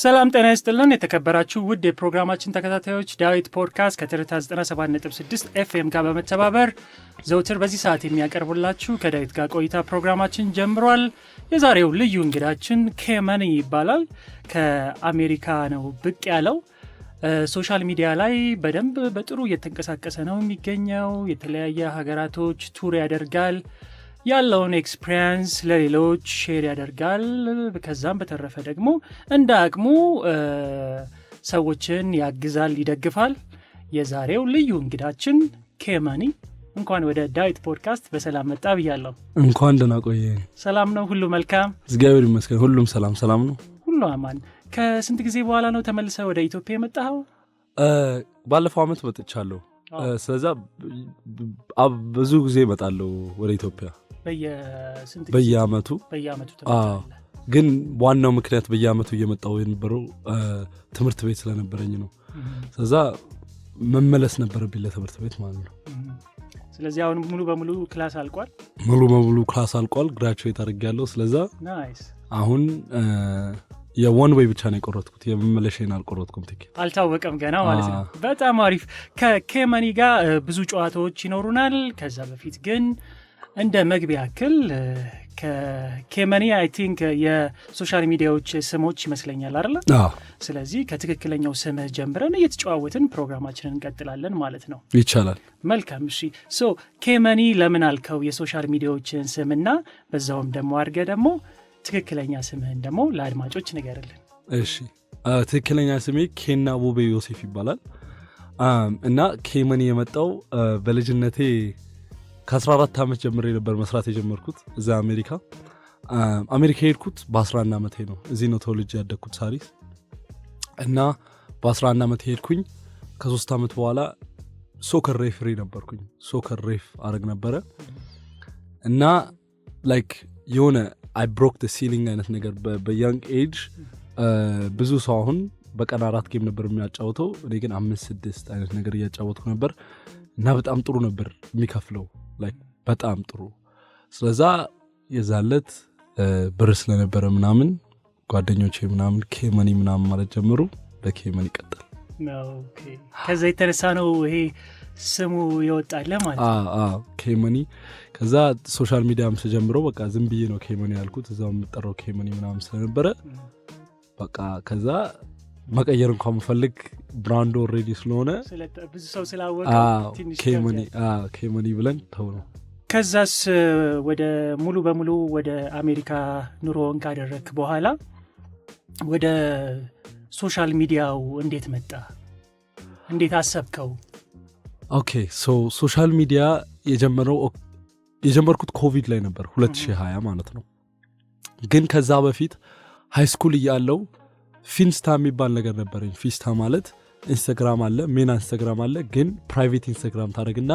ሰላም ጤና ይስጥልን የተከበራችሁ ውድ የፕሮግራማችን ተከታታዮች ዳዊት ፖድካስት ከትርታ 97.6 FM ጋር በመተባበር ዘውትር በዚህ ሰዓት የሚያቀርቡላችሁ ከዳዊት ጋር ቆይታ ፕሮግራማችን ጀምሯል። የዛሬው ልዩ እንግዳችን ኬመኒ ይባላል። ከአሜሪካ ነው ብቅ ያለው። ሶሻል ሚዲያ ላይ በደንብ በጥሩ እየተንቀሳቀሰ ነው የሚገኘው። የተለያየ ሀገራቶች ቱር ያደርጋል። ያለውን ኤክስፒሪየንስ ለሌሎች ሼር ያደርጋል። ከዛም በተረፈ ደግሞ እንደ አቅሙ ሰዎችን ያግዛል፣ ይደግፋል። የዛሬው ልዩ እንግዳችን ኬመኒ እንኳን ወደ ዳዊት ፖድካስት በሰላም መጣ ብያለሁ። እንኳን ደህና ቆየ። ሰላም ነው? ሁሉ መልካም? እግዚአብሔር ይመስገን፣ ሁሉም ሰላም ነው። ሁሉ አማን። ከስንት ጊዜ በኋላ ነው ተመልሰ ወደ ኢትዮጵያ የመጣኸው? ባለፈው ዓመት መጥቻለሁ። ስለዛ ብዙ ጊዜ እመጣለሁ ወደ ኢትዮጵያ በየአመቱ ግን ዋናው ምክንያት በየአመቱ እየመጣሁ የነበረው ትምህርት ቤት ስለነበረኝ ነው። ስለዛ መመለስ ነበረብኝ ለትምህርት ቤት ማለት ነው። ስለዚህ አሁን ሙሉ በሙሉ ክላስ አልቋል? ሙሉ በሙሉ ክላስ አልቋል። ግራጁዌት አድርጌያለሁ። ስለዛ አሁን የዋን ዌይ ብቻ ነው የቆረጥኩት፣ የመመለሻዬን አልቆረጥኩም። ትኬት አልታወቀም ገና ማለት ነው። በጣም አሪፍ። ከኬመኒ ጋር ብዙ ጨዋታዎች ይኖሩናል። ከዛ በፊት ግን እንደ መግቢያ ያክል ከኬመኒ አይ ቲንክ የሶሻል ሚዲያዎች ስሞች ይመስለኛል አይደል? ስለዚህ ከትክክለኛው ስምህ ጀምረን እየተጨዋወትን ፕሮግራማችንን እንቀጥላለን ማለት ነው። ይቻላል። መልካም። እሺ፣ ኬመኒ ለምን አልከው የሶሻል ሚዲያዎችን ስምና በዛውም ደግሞ አድርገህ ደግሞ ትክክለኛ ስምህን ደግሞ ለአድማጮች ንገርልን። እሺ፣ ትክክለኛ ስሜ ኬና ውቤ ዮሴፍ ይባላል እና ኬመኒ የመጣው በልጅነቴ ከ14 ዓመት ጀምሬ ነበር መስራት የጀመርኩት እዛ አሜሪካ ሄድኩት በ11 ዓመቴ ነው። እዚህ ነው ተወልጄ ያደግኩት ሳሪስ እና በ11 ዓመቴ ሄድኩኝ። ከ3 ዓመት በኋላ ሶከር ሬፍሪ ነበርኩኝ። ሶከር ሬፍ አረግ ነበረ እና ላይክ የሆነ I broke the ceiling አይነት ነገር በyoung age ብዙ ሰው አሁን በቀን 4 ጌም ነበር የሚያጫወተው፣ እኔ ግን 5-6 አይነት ነገር እያጫወትኩ ነበር እና በጣም ጥሩ ነበር የሚከፍለው ላይክ በጣም ጥሩ። ስለዛ የዛለት ብር ስለነበረ ምናምን ጓደኞቼ ምናምን ኬመኒ ምናምን ማለት ጀመሩ። በኬመኒ ቀጠል። ኦኬ። ከዛ የተነሳ ነው ይሄ ስሙ ይወጣል ማለት ነው። ኬመኒ። ከዛ ሶሻል ሚዲያም ተጀምሮ በቃ ዝም ብዬ ነው ኬመኒ ያልኩት። እዛው የምጠራው ኬመኒ ምናምን ስለነበረ በቃ ከዛ መቀየር እንኳን መፈልግ ብራንድ ኦልሬዲ ስለሆነ ብዙ ሰው ስላወቀ ትንሽ ኬመኒ ብለን ተውነው። ከዛስ ወደ ሙሉ በሙሉ ወደ አሜሪካ ኑሮን ካደረክ በኋላ ወደ ሶሻል ሚዲያው እንዴት መጣ? እንዴት አሰብከው? ኦኬ ሶሻል ሚዲያ የጀመርኩት ኮቪድ ላይ ነበር 2020 ማለት ነው። ግን ከዛ በፊት ሃይ ስኩል እያለው ፊንስታ የሚባል ነገር ነበረኝ። ፊንስታ ማለት ኢንስታግራም አለ፣ ሜን ኢንስታግራም አለ፣ ግን ፕራይቬት ኢንስታግራም ታደርግና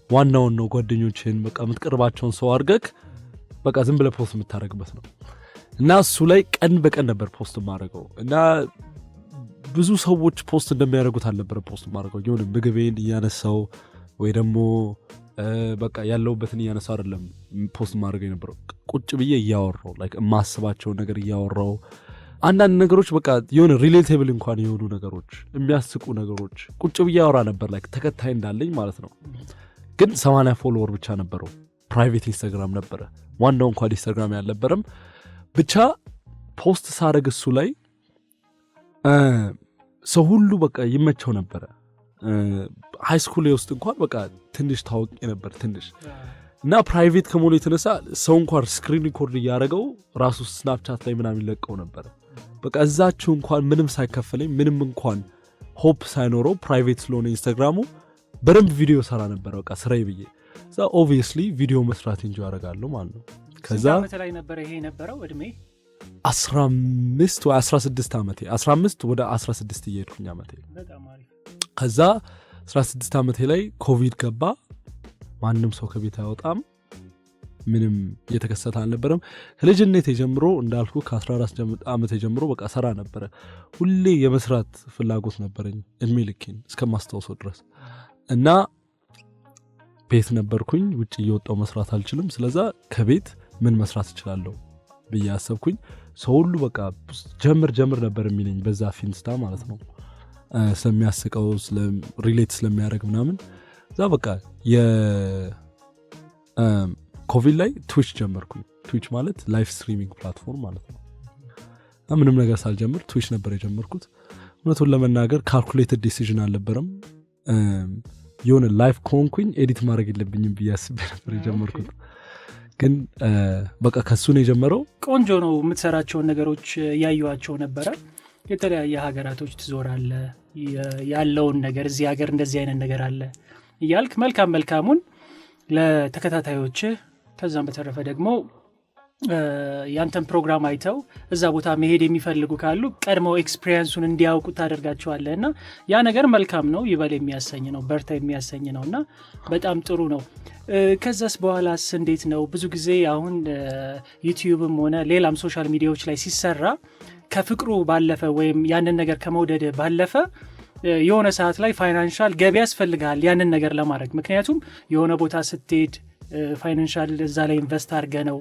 ዋናውን ነው ጓደኞችን በቃ የምትቀርባቸውን ሰው አድርገህ በቃ ዝም ብለህ ፖስት የምታደርግበት ነው። እና እሱ ላይ ቀን በቀን ነበር ፖስት የማደርገው እና ብዙ ሰዎች ፖስት እንደሚያደርጉት አልነበረ ፖስት ማድረገው። የሆነ ምግቤን እያነሳው ወይ ደግሞ በቃ ያለውበትን እያነሳው አይደለም ፖስት ማድረገው የነበረው። ቁጭ ብዬ እያወራው ላይክ የማስባቸው ነገር እያወራው አንዳንድ ነገሮች በቃ የሆነ ሪሌቴብል እንኳን የሆኑ ነገሮች የሚያስቁ ነገሮች ቁጭ ብዬ አወራ ነበር ላይክ ተከታይ እንዳለኝ ማለት ነው። ግን 80 ፎሎወር ብቻ ነበረው። ፕራይቬት ኢንስታግራም ነበረ፣ ዋናው እንኳን ኢንስታግራም ያልነበረም። ብቻ ፖስት ሳደርግ እሱ ላይ ሰው ሁሉ በቃ ይመቸው ነበረ። ሃይ ስኩል ውስጥ እንኳን በቃ ትንሽ ታወቂ ነበር ትንሽ እና ፕራይቬት ከመሆኑ የተነሳ ሰው እንኳን ስክሪን ሪኮርድ እያደረገው ራሱ ስናፕቻት ላይ ምናምን ይለቀው ነበር። በቃ እዛችሁ እንኳን ምንም ሳይከፈለኝ ምንም እንኳን ሆፕ ሳይኖረው ፕራይቬት ስለሆነ ኢንስታግራሙ በደንብ ቪዲዮ ሰራ ነበር በቃ ስራዬ ብዬ። እዛ ኦብቪየስሊ ቪዲዮ መስራት እንጂ ያደርጋለሁ ማለት ነው። ከዛ ላይ ነበር ይሄ ነበረው እድሜ 15 ወይ 16 ዓመቴ 15 ወደ 16 እየሄድኩኝ ዓመቴ። በጣም አሪፍ። ከዛ 16 ዓመቴ ላይ ኮቪድ ገባ። ማንም ሰው ከቤት አይወጣም። ምንም እየተከሰተ አልነበረም። ከልጅነቴ ጀምሮ እንዳልኩ ከ14 ዓመቴ ጀምሮ በቃ ሰራ ነበረ። ሁሌ የመስራት ፍላጎት ነበረኝ እድሜ ልኬን እስከማስታውሰው ድረስ እና ቤት ነበርኩኝ። ውጭ እየወጣው መስራት አልችልም። ስለዛ ከቤት ምን መስራት እችላለሁ ብዬ አሰብኩኝ። ሰው ሁሉ በቃ ጀምር ነበር የሚለኝ በዛ ፊንስታ ማለት ነው ስለሚያስቀው ሪሌት ስለሚያደርግ ምናምን እዛ በቃ ኮቪድ ላይ ትዊች ጀመርኩኝ ትዊች ማለት ላይቭ ስትሪሚንግ ፕላትፎርም ማለት ነው ምንም ነገር ሳልጀምር ትዊች ነበር የጀመርኩት እውነቱን ለመናገር ካልኩሌትድ ዲሲዥን አልነበረም የሆነ ላይቭ ኮንኩኝ ኤዲት ማድረግ የለብኝም ብዬ አስቤ ነበር የጀመርኩት ግን በቃ ከሱ ነው የጀመረው ቆንጆ ነው የምትሰራቸውን ነገሮች ያዩዋቸው ነበረ የተለያየ ሀገራቶች ትዞራለ ያለውን ነገር እዚህ ሀገር እንደዚህ አይነት ነገር አለ እያልክ መልካሙን ለተከታታዮች ከዛም በተረፈ ደግሞ ያንተን ፕሮግራም አይተው እዛ ቦታ መሄድ የሚፈልጉ ካሉ ቀድመው ኤክስፒሪየንሱን እንዲያውቁ ታደርጋቸዋለህና ያ ነገር መልካም ነው ይበል የሚያሰኝ ነው በርታ የሚያሰኝ ነውና በጣም ጥሩ ነው ከዛስ በኋላስ እንዴት ነው ብዙ ጊዜ አሁን ዩቲዩብም ሆነ ሌላም ሶሻል ሚዲያዎች ላይ ሲሰራ ከፍቅሩ ባለፈ ወይም ያንን ነገር ከመውደድ ባለፈ የሆነ ሰዓት ላይ ፋይናንሻል ገቢ ያስፈልጋል ያንን ነገር ለማድረግ ምክንያቱም የሆነ ቦታ ስትሄድ ፋይናንሻል እዛ ላይ ኢንቨስት አድርገ ነው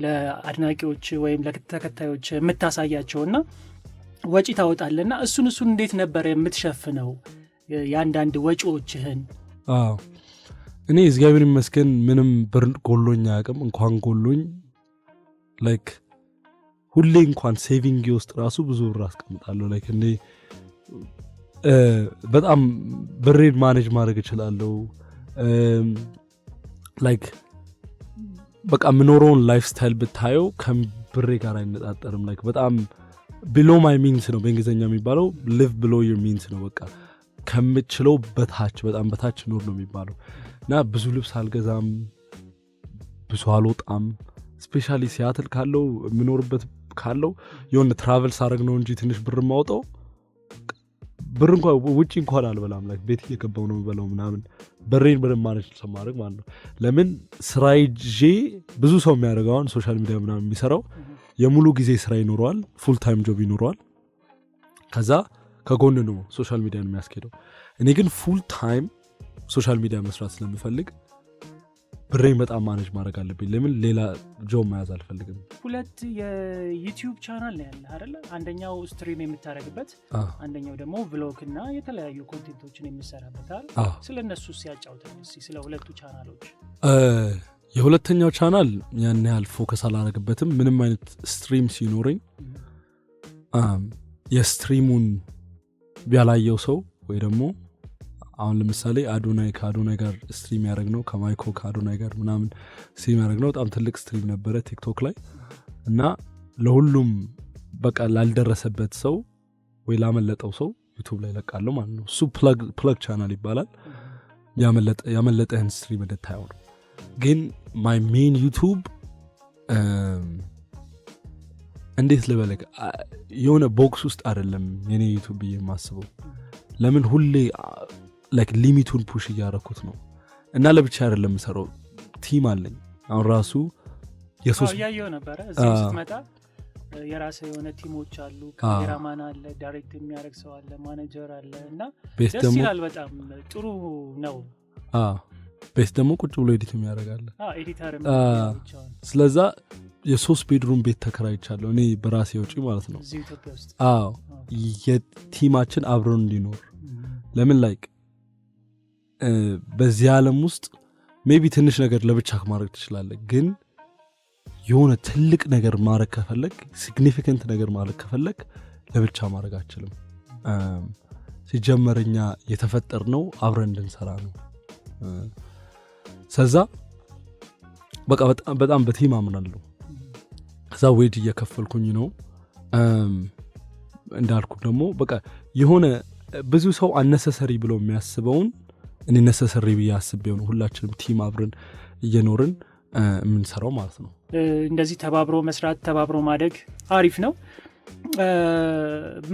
ለአድናቂዎች ወይም ለተከታዮች የምታሳያቸውና ወጪ ታወጣለና እሱን እንዴት ነበር የምትሸፍነው ያንዳንድ ወጪዎችህን እኔ እግዚአብሔር ይመስገን ምንም ብር ጎሎኝ አያውቅም እንኳን ጎሎኝ ላይክ ሁሌ እንኳን ሴቪንግ ውስጥ ራሱ ብዙ ብር አስቀምጣለሁ ላይክ እኔ በጣም ብሬን ማኔጅ ማድረግ እችላለሁ ላይክ በቃ ምኖረውን ላይፍ ስታይል ብታየው ከብሬ ጋር አይነጣጠርም ላይክ በጣም below my means ነው በእንግሊዘኛ የሚባለው live below your means ነው በቃ ከምችለው በጣም በታች ኖር ነው የሚባለው እና ብዙ ልብስ አልገዛም ብዙ አልወጣም ስፔሻሊ ሲያትል ካለው ምኖርበት ካለው የሆነ ትራቨል ሳረግ ነው እንጂ ትንሽ ብር ማውጣው ብር እንኳን ውጪ እንኳን አልበላም ላይክ ቤት እየገባው ነው በለው ምናምን በሬን በደም ማኔጅ ሰማረግ ማለት ነው ለምን ስራይጄ ብዙ ሰው የሚያደርገው ሶሻል ሚዲያ ምናምን የሚሰራው የሙሉ ጊዜ ስራ ይኖረዋል ፉል ታይም ጆብ ይኖረዋል ከዛ ከጎን ነው ሶሻል ሚዲያን የሚያስኬደው እኔ ግን ፉል ታይም ሶሻል ሚዲያ መስራት ስለምፈልግ ብሬን በጣም ማኔጅ ማድረግ አለብኝ ለምን ሌላ ጆብ መያዝ አልፈልግም ሁለት የዩቲዩብ ቻናል ነው ያለ አይደል አንደኛው ስትሪም የምታረግበት አንደኛው ደግሞ ብሎግ እና የተለያዩ ኮንቴንቶችን የምሰራበት አይደል ስለነሱ ሲያጫውተን ስለ ሁለቱ ቻናሎች የሁለተኛው ቻናል ያን ያህል ፎከስ አላረግበትም ምንም አይነት ስትሪም ሲኖርኝ የስትሪሙን ቢያላየው ሰው ወይ ደግሞ አሁን ለምሳሌ አዶናይ ከአዶናይ ጋር ስትሪም ያደረግነው ከማይኮ ከአዶናይ ጋር ምናምን ስትሪም ያደረግነው በጣም ትልቅ ስትሪም ነበረ ቲክቶክ ላይ እና ለሁሉም በቃ ላልደረሰበት ሰው ወይ ላመለጠው ሰው ዩቲዩብ ላይ ለቃለሁ ማለት ነው እሱ ፕለግ ቻናል ይባላል ያመለጠህን ስትሪም እንድታየው ነው ግን ማይ ሜን ዩቲዩብ እንዴት ልበለቅ የሆነ ቦክስ ውስጥ አይደለም የኔ ዩቲዩብ ብዬ የማስበው ለምን ሁሌ ላይክ ሊሚቱን ፑሽ እያደረኩት ነው እና ለብቻ አይደለም የምሰራው ቲም አለኝ አሁን ራሱ ያየው ነበረ እዚህ ስትመጣ የራስህ የሆነ ቲሞች አሉ ካሜራማን አለ ዳይሬክት የሚያደርግ ሰው አለ ማኔጀር አለ እና ደስ ይላል በጣም ጥሩ ነው ቤት ደግሞ ቁጭ ብሎ ኤዲት የሚያደርጋለ ኤዲተርም ስለዛ የሶስት ቤድሩም ቤት ተከራይቻለሁ እኔ በራሴ ወጪ ማለት ነው እዚህ ኢትዮጵያ ውስጥ የቲማችን አብረን እንዲኖር ለምን ላይክ በዚህ ዓለም ውስጥ ሜቢ ትንሽ ነገር ለብቻ ማድረግ ትችላለህ ግን የሆነ ትልቅ ነገር ማድረግ ከፈለግ ሲግኒፊካንት ነገር ማድረግ ከፈለግ ለብቻ ማድረግ አትችልም ሲጀመርኛ የተፈጠርነው አብረን እንድንሰራ ነው ስለዛ በቃ በጣም በቲም አምናለሁ ከዛ ዌጅ እየከፈልኩኝ ነው እንዳልኩ ደግሞ በቃ የሆነ ብዙ ሰው አነሰሰሪ ብሎ የሚያስበውን እኔ ነሰሰሪ ብዬ አስቤው ነው ሁላችንም ቲም አብረን እየኖርን የምንሰራው ማለት ነው እንደዚህ ተባብሮ መስራት ተባብሮ ማደግ አሪፍ ነው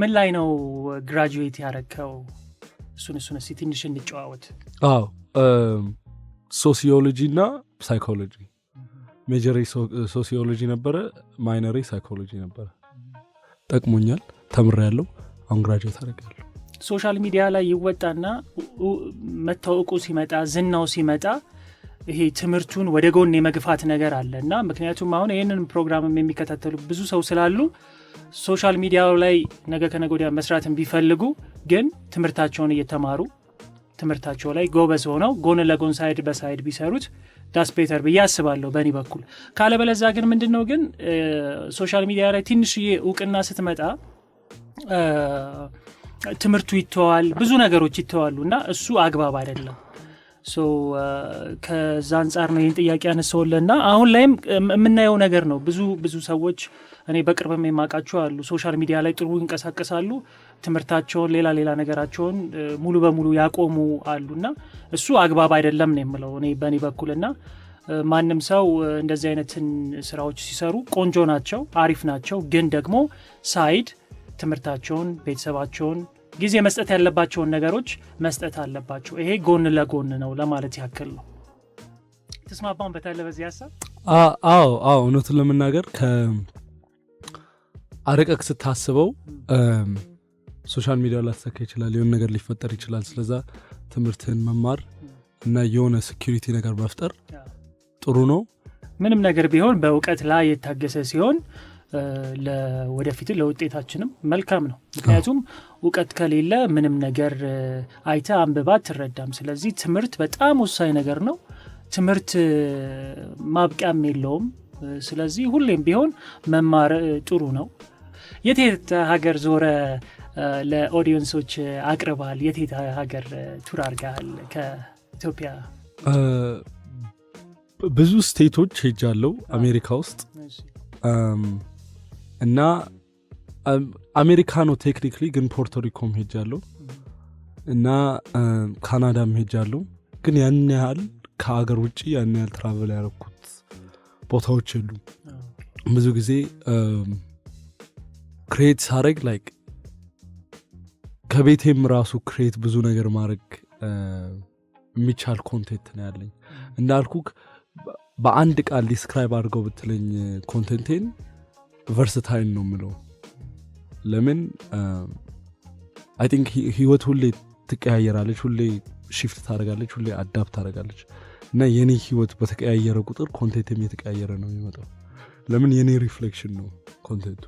ምን ላይ ነው ግራጁዌት ያረከው እሱን እስቲ ትንሽ እንጨዋወት ሶሲዮሎጂ እና ሳይኮሎጂ ሜጀር ሶሲዮሎጂ ነበረ ማይነር ሳይኮሎጂ ነበረ ጠቅሞኛል ተምሬያለሁ አሁን ግራጁዌት አደረጋለሁ ሶሻል ሚዲያ ላይ ይወጣና መታወቁ ሲመጣ ዝናው ሲመጣ ይሄ ትምህርቱን ወደ ጎን የመግፋት ነገር አለና ምክንያቱም አሁን ይሄንን ፕሮግራምም የሚከታተሉ ብዙ ሰው ስላሉ ሶሻል ሚዲያው ላይ ነገ ከነገ ወዲያ መስራትን ቢፈልጉ ግን ትምህርታቸውን እየተማሩ ትምህርታቸው ላይ ጎበዝ ሆነው ጎን ለጎን ሳይድ በሳይድ ቢሰሩት ዳስ ቤተር ብዬ አስባለሁ በእኔ በኩል። ካለበለዛ ግን ምንድነው ግን ሶሻል ሚዲያ ላይ ትንሽዬ እውቅና ስትመጣ ትምህርቱ ይተዋል፣ ብዙ ነገሮች ይተዋሉና እሱ አግባብ አይደለም። ሶ ከዛ አንጻር ነው ይህን ጥያቄ ያነሳውልና አሁን ላይም የምናየው ነገር ነው። ብዙ ሰዎች እኔ በቅርብም የማውቃቸው አሉ ሶሻል ሚዲያ ላይ ጥሩ ይንቀሳቀሳሉ፣ ትምህርታቸውን ሌላ ነገራቸውን ሙሉ በሙሉ ያቆሙ አሉና እሱ አግባብ አይደለም ነው የምለው እኔ በእኔ በኩልና ማንም ሰው እንደዚህ አይነትን ስራዎች ሲሰሩ ቆንጆ ናቸው፣ አሪፍ ናቸው፣ ግን ደግሞ ሳይድ ትምህርታቸውን ቤተሰባቸውን ጊዜ መስጠት ያለባቸውን ነገሮች መስጠት አለባቸው። ይሄ ጎን ለጎን ነው ለማለት ያክል ነው። ተስማማን በታለ በዚህ ሐሳብ? አዎ እውነቱን ለመናገር ከአረቀቅ ስታስበው ሶሻል ሚዲያ ላተሰካ ይችላል፣ የሆነ ነገር ሊፈጠር ይችላል። ስለዛ ትምህርትን መማር እና የሆነ ሴኩሪቲ ነገር መፍጠር ጥሩ ነው። ምንም ነገር ቢሆን በእውቀት ላይ የታገሰ ሲሆን ለወደፊት ለውጤታችንም መልካም ነው። ምክንያቱም እውቀት ከሌለ ምንም ነገር አይተ አንብባት ትረዳም። ስለዚህ ትምህርት በጣም ወሳኝ ነገር ነው። ትምህርት ማብቂያም የለውም። ስለዚህ ሁሌም ቢሆን መማር ጥሩ ነው። የት ሀገር ዞረ ለኦዲየንሶች አቅርባል? የት ሀገር ቱር አድርገሃል ከኢትዮጵያ? ብዙ ስቴቶች ሄጃለሁ አሜሪካ ውስጥ እና አሜሪካ ነው ቴክኒክሊ፣ ግን ፖርቶሪኮም ሄጃለሁ እና ካናዳም ሄጃለሁ። ግን ያን ያህል ከአገር ውጭ ያን ያህል ትራቨል ያደረኩት ቦታዎች የሉ። ብዙ ጊዜ ክሬት ሳረግ ላይክ ከቤቴም ራሱ ክሬት ብዙ ነገር ማድረግ የሚቻል ኮንቴንት ነው ያለኝ። እንዳልኩ በአንድ ቃል ዲስክራይብ አድርገው ብትለኝ ኮንቴንቴን ቨርሰታይል ነው የምለው። ለምን አይ ቲንክ ህይወት ሁሌ ትቀያየራለች፣ ሁሌ ሺፍት ታደርጋለች፣ ሁሌ አዳፕት ታደርጋለች እና የኔ ህይወት በተቀያየረ ቁጥር ኮንቴንትም የተቀያየረ ነው የሚመጣው። ለምን የኔ ሪፍሌክሽን ነው ኮንቴንቱ።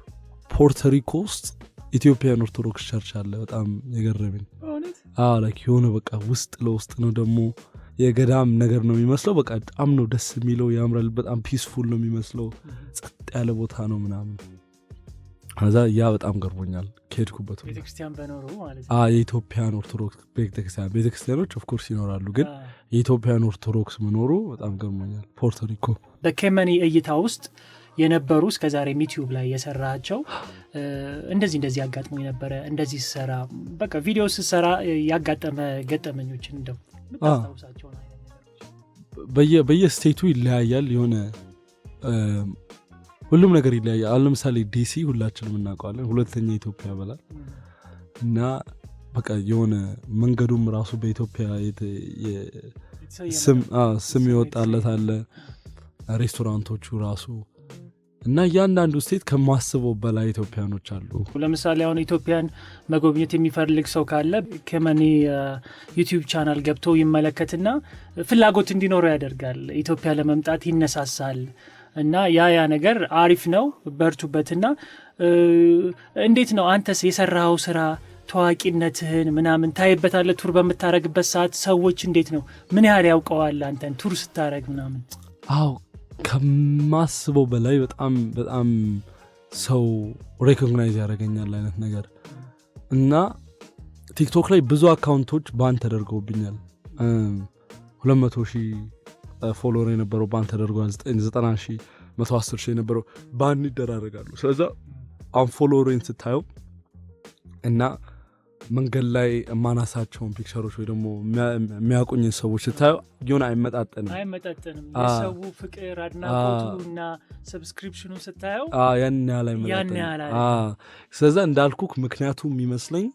ፖርቶሪኮ ውስጥ ኢትዮጵያን ኦርቶዶክስ ቸርች አለ። በጣም የገረመኝ ላይክ የሆነ በቃ ውስጥ ለውስጥ ነው ደግሞ የገዳም ነገር ነው የሚመስለው። በቃ በጣም ነው ደስ የሚለው፣ ያምራል። በጣም ፒስፉል ነው የሚመስለው፣ ጸጥ ያለ ቦታ ነው ምናምን። ከዛ ያ በጣም ገርሞኛል ከሄድኩበት። ቤተክርስቲያን በኖሩ ማለት ነው። የኢትዮጵያን ኦርቶዶክስ ቤተክርስቲያኖች ኦፍ ኮርስ ይኖራሉ፣ ግን የኢትዮጵያን ኦርቶዶክስ መኖሩ በጣም ገርሞኛል። ፖርቶሪኮ በኬመኒ እይታ ውስጥ የነበሩ እስከዛሬ ዩቲዩብ ላይ የሰራቸው እንደዚህ ያጋጥሞኝ ነበረ። እንደዚህ ሰራ በቃ ቪዲዮ ስሰራ ያጋጠመ ገጠመኞችን እንደው ምታስታውሳቸው ነው? በየስቴቱ ይለያያል። የሆነ ሁሉም ነገር ይለያያል። አሁን ለምሳሌ ዲሲ ሁላችንም እናውቀዋለን፣ ሁለተኛ ኢትዮጵያ በላል እና በቃ የሆነ መንገዱም ራሱ በኢትዮጵያ ስም ይወጣለት አለ፣ ሬስቶራንቶቹ ራሱ እና እያንዳንዱ ስቴት ከማስበው በላይ ኢትዮጵያኖች አሉ። ለምሳሌ አሁን ኢትዮጵያን መጎብኘት የሚፈልግ ሰው ካለ ከመኒ ዩቲዩብ ቻናል ገብቶ ይመለከትና ፍላጎት እንዲኖረው ያደርጋል። ኢትዮጵያ ለመምጣት ይነሳሳል እና ያ ነገር አሪፍ ነው። በርቱበትና እንዴት ነው አንተስ የሰራው ስራ ታዋቂነትህን ምናምን ታይበታለ? ቱር በምታረግበት ሰዓት ሰዎች እንዴት ነው ምን ያህል ያውቀዋል አንተን ቱር ስታረግ ምናምን? አዎ ከማስበው በላይ በጣም ሰው ሬኮግናይዝ ያደርገኛል አይነት ነገር እና ቲክቶክ ላይ ብዙ አካውንቶች ባን ተደርገውብኛል። 200,000 ፎሎወር የነበረው ባን ተደርጓል። 90,000 110,000 የነበረው ባን ይደራረጋሉ። ስለዛ አንፎሎወሬን ስታየው እና መንገድ ላይ ማናሳቸውን ፒክቸሮች ወይ ደግሞ የሚያውቁኝን ሰዎች ስታየው የሆነ አይመጣጠንም። የሰው ፍቅር አድናቆቱና ሰብስክሪፕሽኑ ስታየው ያን ያህል አይመጣጠንም። ስለዛ እንዳልኩክ ምክንያቱ የሚመስለኝ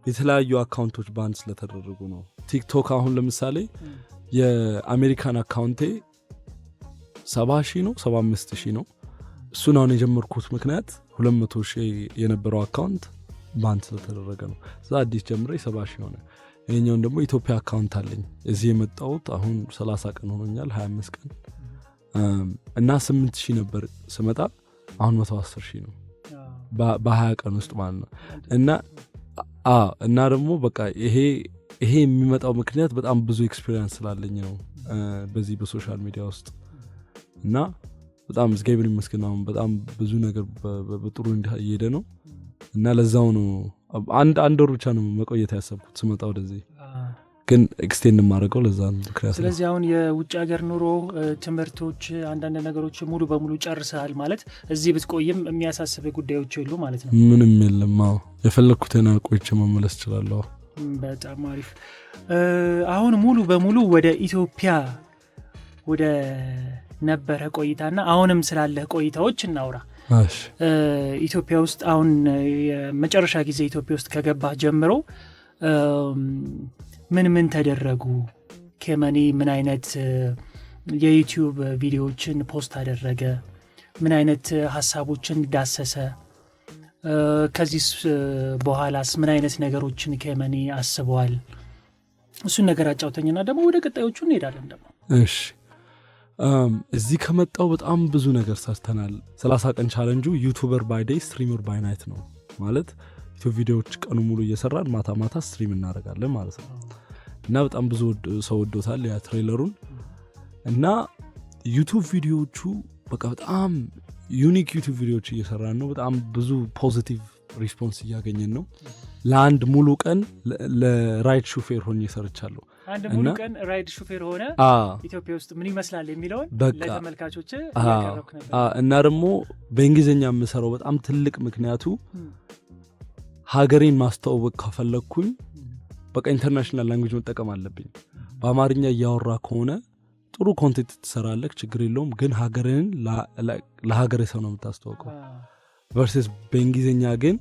የተለያዩ አካውንቶች ባንድ ስለተደረጉ ነው። ቲክቶክ አሁን ለምሳሌ የአሜሪካን አካውንቴ 70,000 ነው 75,000 ነው። እሱን አሁን የጀመርኩት ምክንያት 200,000 የነበረው አካውንት ባንድ ስለተደረገ ነው። እዛ አዲስ ጀምሬ 70,000 ሆነ። ይሄኛውን ደግሞ ኢትዮጵያ አካውንት አለኝ እዚህ የመጣሁት አሁን 30 ቀን ሆኖኛል 25 ቀን እና 8000 ነበር ስመጣ አሁን 110000 ነው በ20 ቀን ውስጥ ማለት ነው እና ደግሞ በቃ ይሄ የሚመጣው ምክንያት በጣም ብዙ ኤክስፒሪየንስ ስላለኝ ነው በዚህ በሶሻል ሚዲያ ውስጥ እና በጣም እግዚአብሔር ይመስገን በጣም ብዙ ነገር በጥሩ እየሄደ ነው እና ለዛው ነው አንድ ወር ብቻ ነው መቆየት ያሰብኩት ስመጣ ወደዚህ ግን ኤክስቴንድ ማድረገው ለዛ ነው ምክንያት ስለዚህ አሁን የውጭ ሀገር ኑሮ ትምህርቶች አንዳንድ ነገሮች ሙሉ በሙሉ ጨርሰሃል ማለት እዚህ ብትቆይም የሚያሳስብ ጉዳዮች የሉ ማለት ነው ምንም የለም የፈለኩትን ቆይቼ መመለስ እችላለሁ በጣም አሪፍ አሁን ሙሉ በሙሉ ወደ ኢትዮጵያ ወደ ነበረ ቆይታና አሁንም ስላለ ቆይታዎች እናውራ እሺ ኢትዮጵያ ውስጥ አሁን የመጨረሻ ጊዜ ኢትዮጵያ ውስጥ ከገባህ ጀምሮ ምን ተደረጉ ከመኒ ምን አይነት የዩቲዩብ ቪዲዮዎችን ፖስት አደረገ ምን አይነት ሐሳቦችን ዳሰሰ ከዚህ በኋላስ ምን አይነት ነገሮችን ከመኒ አስበዋል እሱን ነገር አጫውተኝና ደግሞ ወደ ቀጣዮቹ እንሄዳለን ደግሞ እሺ እዚህ ከመጣው በጣም ብዙ ነገር ሰርተናል 30 ቀን ቻሌንጁ ዩቲዩበር ባይ ዴይ ስትሪመር ባይ ናይት ነው ማለት ዩቲዩብ ቪዲዮዎች ቀኑ ሙሉ እየሰራን ማታ ስትሪም እናደርጋለን ማለት ነው እና በጣም ብዙ ሰው ወዶታል ያ ትሬለሩን እና ዩቲዩብ ቪዲዮዎቹ በቃ በጣም ዩኒክ ዩቲዩብ ቪዲዮዎች እየሰራን ነው በጣም ብዙ ፖዚቲቭ ሪስፖንስ እያገኘን ነው ለአንድ ሙሉ ቀን ለራይድ ሹፌር ሆኜ ሰርቻለሁ አንድ ሙሉ ቀን ራይድ ሹፌር ሆነ ኢትዮጵያ ውስጥ ምን ይመስላል የሚለውን ለተመልካቾች ያቀርብክ ነበር እና ደግሞ በእንግሊዘኛ የምሰራው በጣም ትልቅ ምክንያቱ ሀገሬን ማስተዋወቅ ከፈለኩኝ በቃ ኢንተርናሽናል ላንጉዌጅ መጠቀም አለብኝ በአማርኛ ያወራ ከሆነ ጥሩ ኮንቴንት ትሰራለህ ችግር የለውም ግን ሀገርን ለሀገሬ ሰው ነው የምታስተዋውቀው versus በእንግሊዘኛ ግን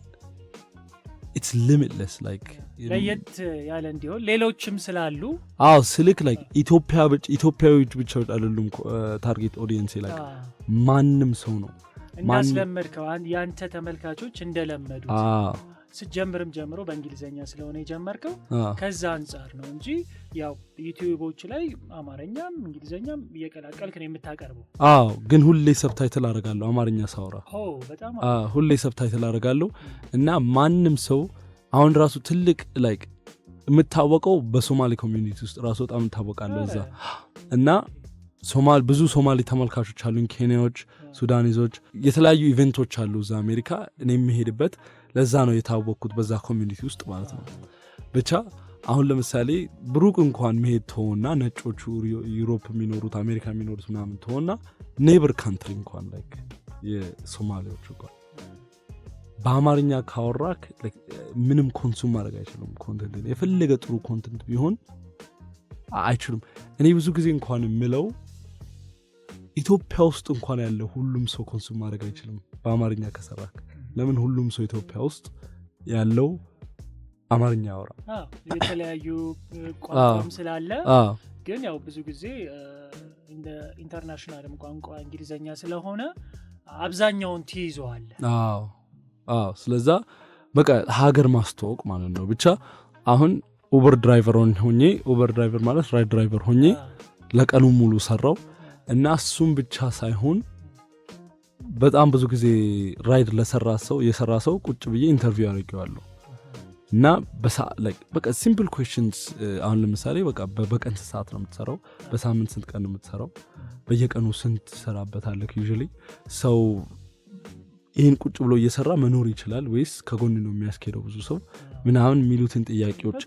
it's limitless like ለየት ያለ እንዲሆን ሌሎችም ስላሉ ስልክ like ኢትዮጵያዊዎች ብቻ አይደሉም ታርጌት ኦዲየንስ like ማንም ሰው ነው እናስለመድከው ያንተ ተመልካቾች እንደለመዱት ስጀምርም ጀምሮ በእንግሊዘኛ ስለሆነ የጀመርከው ከዛ አንፃር ነው እንጂ ያው ዩቲዩቦች ላይ አማርኛም እንግሊዘኛም እየቀላቀልክ ነው የምታቀርበው ግን ሁሌ ሰብታይትል አደርጋለሁ አማርኛ ሳወራ በጣም ሁሌ ሰብታይትል አደርጋለሁ እና ማንም ሰው አሁን ራሱ ትልቅ like የምታወቀው በሶማሊ ኮሚኒቲ ውስጥ ራሱ በጣም ታወቃለህ እዛ እና ብዙ ሶማሊ ተመልካቾች አሉኝ ኬንያዎች ሱዳኒዞች የተለያዩ ኢቨንቶች አሉ እዛ አሜሪካ እኔ የምሄድበት ለዛ ነው የታወቅኩት በዛ ኮሚኒቲ ውስጥ ማለት ነው ብቻ አሁን ለምሳሌ ብሩክ እንኳን መሄድ ተውና ነጮቹ ዩሮፕ የሚኖሩት አሜሪካ የሚኖሩት ምናምን ተውና ኔበር ካንትሪ እንኳን like የሶማሊዎች እንኳን በአማርኛ ካወራክ ምንም ኮንሱም ማድረግ አይችሉም ኮንቴንት የፈለገ ጥሩ ኮንቴንት ቢሆን አይችሉም እኔ ብዙ ጊዜ እንኳን ምለው ኢትዮጵያ ውስጥ እንኳን ያለ ሁሉም ሰው ኮንሱም ማድረግ አይችልም በአማርኛ ከሰራክ ለምን ሁሉም ሰው ኢትዮጵያ ውስጥ ያለው አማርኛ ያወራ የተለያዩ ቋንቋም ስላለ ግን ያው ብዙ ጊዜ እንደ ኢንተርናሽናል ቋንቋ እንግሊዘኛ ስለሆነ አብዛኛውን ትይዘዋል ስለዛ በቃ ሀገር ማስተዋወቅ ማለት ነው ብቻ አሁን ኡበር ድራይቨር ማለት ራይድ ድራይቨር ሆኜ ለቀኑ ሙሉ ሰራው እና እሱም ብቻ ሳይሆን በጣም ብዙ ጊዜ ራይድ የሰራ ሰው ቁጭ ብዬ ኢንተርቪው አድርጌዋለሁ እና በቃ ሲምፕል ኩዌስችንስ አሁን ለምሳሌ በቃ በቀን ሰዓት ነው የምትሰራው በሳምንት ስንት ቀን ነው የምትሰራው በየቀኑ ስንት ሰራበታለህ ዩዥሊ ሰው ይሄን ቁጭ ብሎ እየሰራ መኖር ይችላል ወይስ ከጎን ነው የሚያስኬደው ብዙ ሰው ምናምን ሚሉትን ጥያቄዎች